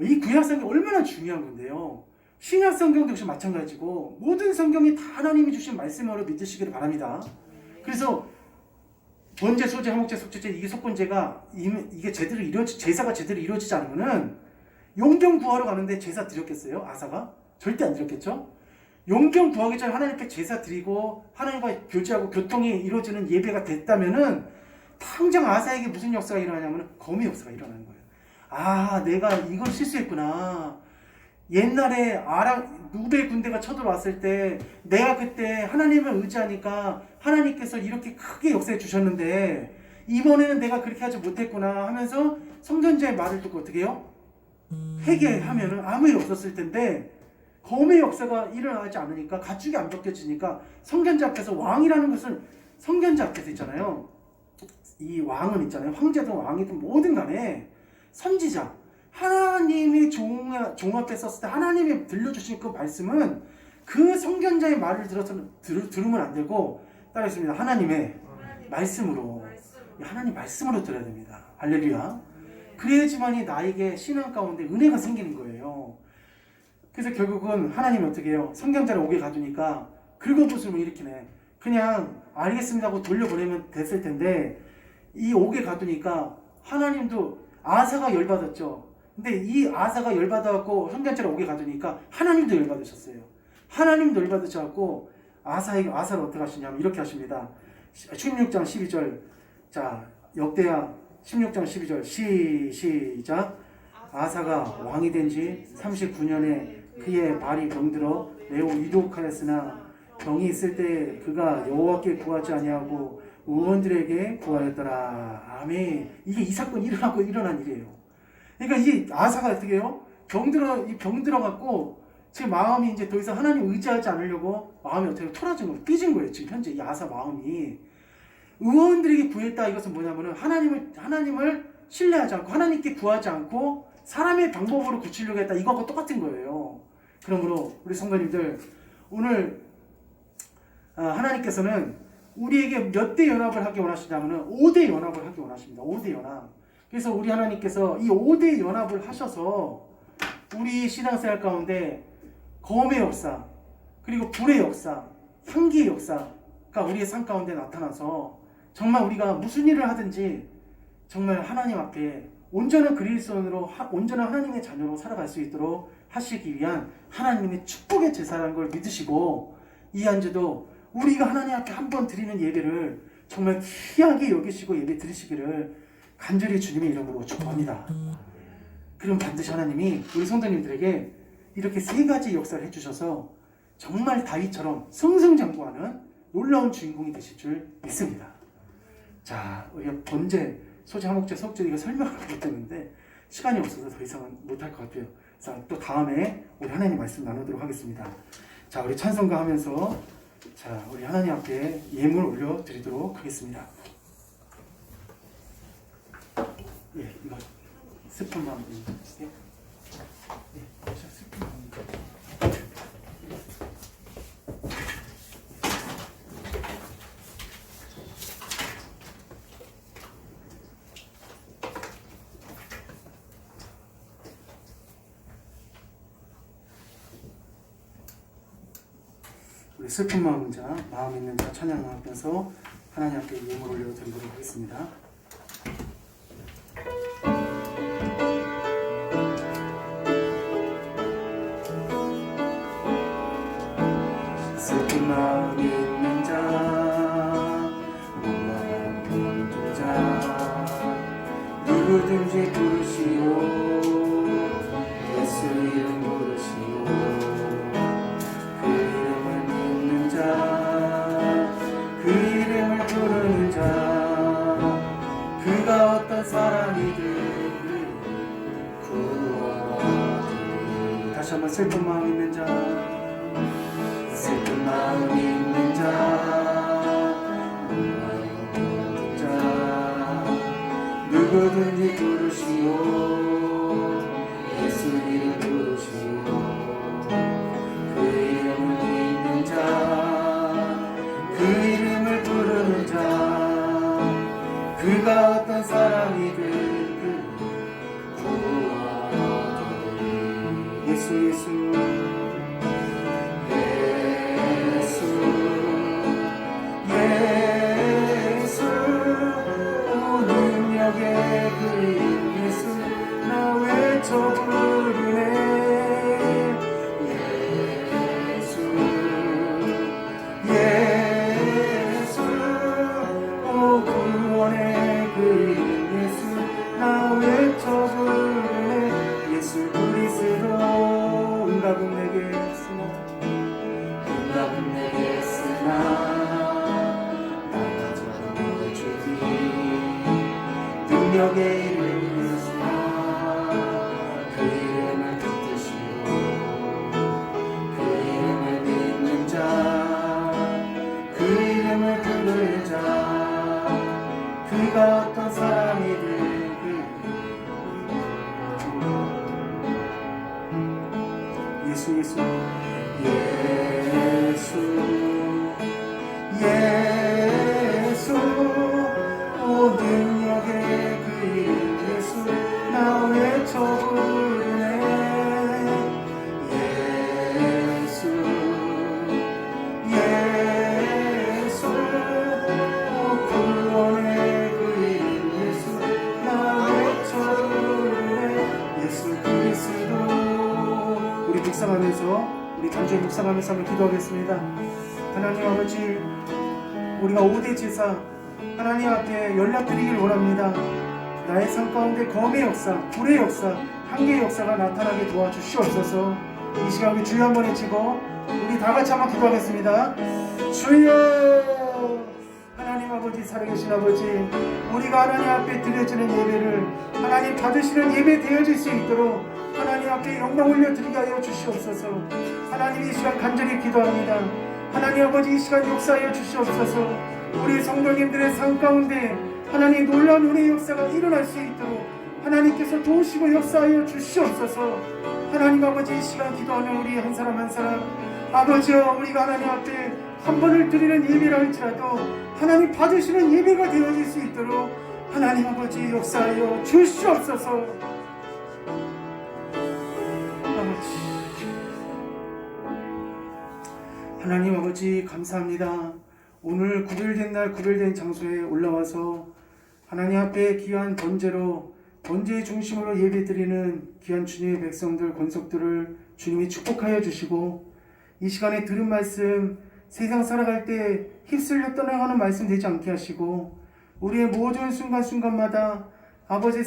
Speaker 2: 이 구약 성경이 얼마나 중요한 건데요. 신약 성경도 역시 마찬가지고 모든 성경이 다 하나님이 주신 말씀으로 믿으시기를 바랍니다. 그래서 번제, 소제, 화목제, 속죄제 이게 속건제가 이게 제사가 제대로 이루어지지 않으면은 용병 구하러 가는데 제사 드렸겠어요? 아사가? 절대 안 드렸겠죠? 용병 구하기 전에 하나님께 제사 드리고 하나님과 교제하고 교통이 이루어지는 예배가 됐다면은 당장 아사에게 무슨 역사가 일어나냐면은 검의 역사가 일어나는 거예요. 아, 내가 이걸 실수했구나. 옛날에 누베 군대가 쳐들어왔을 때 내가 그때 하나님을 의지하니까 하나님께서 이렇게 크게 역사해 주셨는데 이번에는 내가 그렇게 하지 못했구나 하면서 성전자의 말을 듣고 어떻게 해요? 회개하면은 아무 일 없었을 텐데 검의 역사가 일어나지 않으니까 가축이 안 벗겨지니까 성전자 앞에서 왕이라는 것은 성전자 앞에서 있잖아요. 이 왕은 있잖아요. 황제든 왕이든 뭐든 간에 선지자 하나님이 종 앞에 썼을 때 하나님이 들려주신 그 말씀은 그 성전자의 말을 들으면 안 되고 따르겠습니다. 하나님의 말씀으로 하나님 말씀으로 들어야 됩니다. 할렐루야. 그래야지만이 나에게 신앙 가운데 은혜가 생기는 거예요. 그래서 결국은 하나님이 어떻게 해요? 성경자를 옥에 가두니까 긁어부스름을 일으키네. 그냥 알겠습니다 하고 돌려보내면 됐을 텐데 이 옥에 가두니까 하나님도 아사가 열받았죠. 근데 이 아사가 열받아갖고 성전자를 옥에 가두니까 하나님도 열받으셨어요. 하나님도 열받으셔갖고 아사를 어떻게 하시냐면 이렇게 하십니다. 16장 12절 자 역대하 16장 12절 시작 아사가 왕이 된 지 39년에 그의 발이 병들어 매우 위독하였으나 병이 있을 때 그가 여호와께 구하지 아니하고 의원들에게 구하였더라. 아멘. 이게 이 사건이 일어난 일이에요. 그러니까 이 아사가 어떻게 해요? 병 들어갖고 제 마음이 이제 더 이상 하나님 의지하지 않으려고 마음이 어떻게 토라진 거예요. 삐진 거예요. 지금 현재 이 아사 마음이. 의원들에게 구했다. 이것은 뭐냐면은 하나님을 신뢰하지 않고 하나님께 구하지 않고 사람의 방법으로 고치려고 했다. 이거하고 똑같은 거예요. 그러므로 우리 성도님들 오늘 하나님께서는 우리에게 몇 대 연합을 하기 원하시냐면은 5대 연합을 하기 원하십니다. 5대 연합. 그래서 우리 하나님께서 이 5대 연합을 하셔서 우리 신앙생활 가운데 검의 역사, 그리고 불의 역사, 향기의 역사가 우리의 삶 가운데 나타나서 정말 우리가 무슨 일을 하든지 정말 하나님 앞에 온전한 그리스도인으로 온전한 하나님의 자녀로 살아갈 수 있도록 하시기 위한 하나님의 축복의 제사라는 걸 믿으시고 이 한 주도 우리가 하나님 앞에 한 번 드리는 예배를 정말 귀하게 여기시고 예배 드리시기를 간절히 주님의 이름으로 축복합니다. 그럼 반드시 하나님이 우리 성도님들에게 이렇게 세 가지 역사를 해주셔서 정말 다윗처럼 승승장구하는 놀라운 주인공이 되실 줄 믿습니다. 자, 우리가 번제, 소제, 화목제, 속죄 이거 설명을 못 했는데 시간이 없어서 더 이상은 못할 것 같아요. 자, 또 다음에 우리 하나님 말씀 나누도록 하겠습니다. 자, 우리 찬송가 하면서 자, 우리 하나님 앞에 예물 올려드리도록 하겠습니다. 예, 이거 스푼만 드릴게요. 예, 스푼만. 우리 슬픈 마음 있는 자 찬양하면서 하나님 앞에 예물 올려드리도록 하겠습니다. 슬픈 마음 있는 자, 목마른 병든 자, 누구든지 부르시오. 예수 이름 부르시오. 그 이름을 부르는 자, 그가 어떤 사람이든 구원하리. 다시 한번 슬픈 마음 있는 자, 슬픈 마음 있는 자, 우리 단주에 묵상하면서 한번 기도하겠습니다. 하나님 아버지, 우리가 5대 제사 하나님 앞에 연락드리길 원합니다. 나의 삶 가운데 검의 역사, 불의 역사, 한계의 역사가 나타나게 도와주시옵소서. 이 시간 우리 주여 한번 외치고 우리 다 같이 한번 기도하겠습니다. 주여! 하나님 아버지, 살아계신 아버지, 우리가 하나님 앞에 드려지는 예배를 하나님 받으시는 예배 되어질 수 있도록 하나님 앞에 영광 올려드리게 하여 주시옵소서. 하나님 이 시간 간절히 기도합니다. 하나님 아버지, 이 시간 역사하여 주시옵소서. 우리 성도님들의 삶 가운데 하나님 놀라운 은혜의 역사가 일어날 수 있도록 하나님께서 도우시고 역사하여 주시옵소서. 하나님 아버지, 이 시간 기도하는 우리 한 사람 한 사람 아버지여, 우리가 하나님 앞에 한 번을 드리는 예배라 할지라도 하나님 받으시는 예배가 되어질 수 있도록 하나님 아버지 역사하여 주시옵소서. 하나님 아버지 감사합니다. 오늘 구별된 날 구별된 장소에 올라와서 하나님 앞에 귀한 번제로 번제의 중심으로 예배드리는 귀한 주님의 백성들 권속들을 주님이 축복하여 주시고 이 시간에 들은 말씀 세상 살아갈 때 휩쓸려 떠나가는 말씀 되지 않게 하시고 우리의 모든 순간순간마다 아버지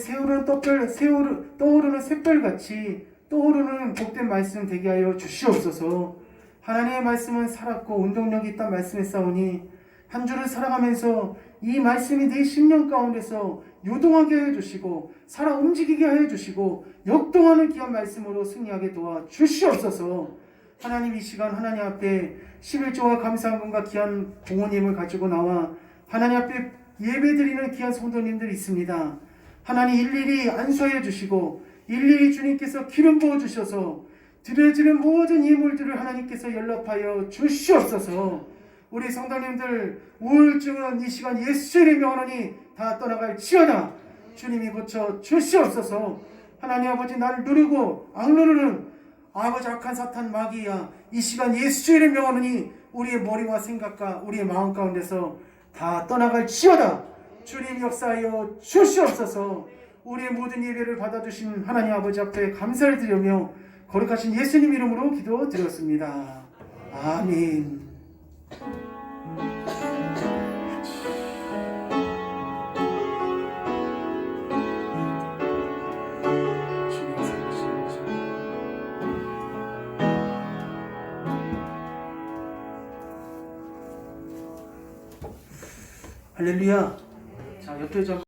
Speaker 2: 떠오르는 샛별같이 떠오르는 복된 말씀 되게 하여 주시옵소서. 하나님의 말씀은 살았고 운동력이 있다는 말씀에 싸우니 한 주를 살아가면서 이 말씀이 내 심령 가운데서 요동하게 해주시고 살아 움직이게 해주시고 역동하는 귀한 말씀으로 승리하게 도와주시옵소서. 하나님 이 시간 하나님 앞에 11조와 감사함과 귀한 봉헌임을 가지고 나와 하나님 앞에 예배드리는 귀한 성도님들이 있습니다. 하나님 일일이 안수하여 주시고 일일이 주님께서 기름 부어 주셔서 드려지는 모든 예물들을 하나님께서 연락하여 주시옵소서. 우리 성도님들 우울증은 이 시간 예수의 이름으로 하나님 다 떠나갈지어다. 주님이 고쳐 주시옵소서. 하나님 아버지, 나를 누르고 악누르는 아버지 악한 사탄 마귀야, 이 시간 예수의 이름으로 하나님 우리의 머리와 생각과 우리의 마음 가운데서 다 떠나갈지어다. 주님 역사하여 주시옵소서. 우리의 모든 예배를 받아주신 하나님 아버지 앞에 감사를 드리며 거룩하신 예수님 이름으로 기도드렸습니다. 아멘. 할렐루야. 자, 옆에 좀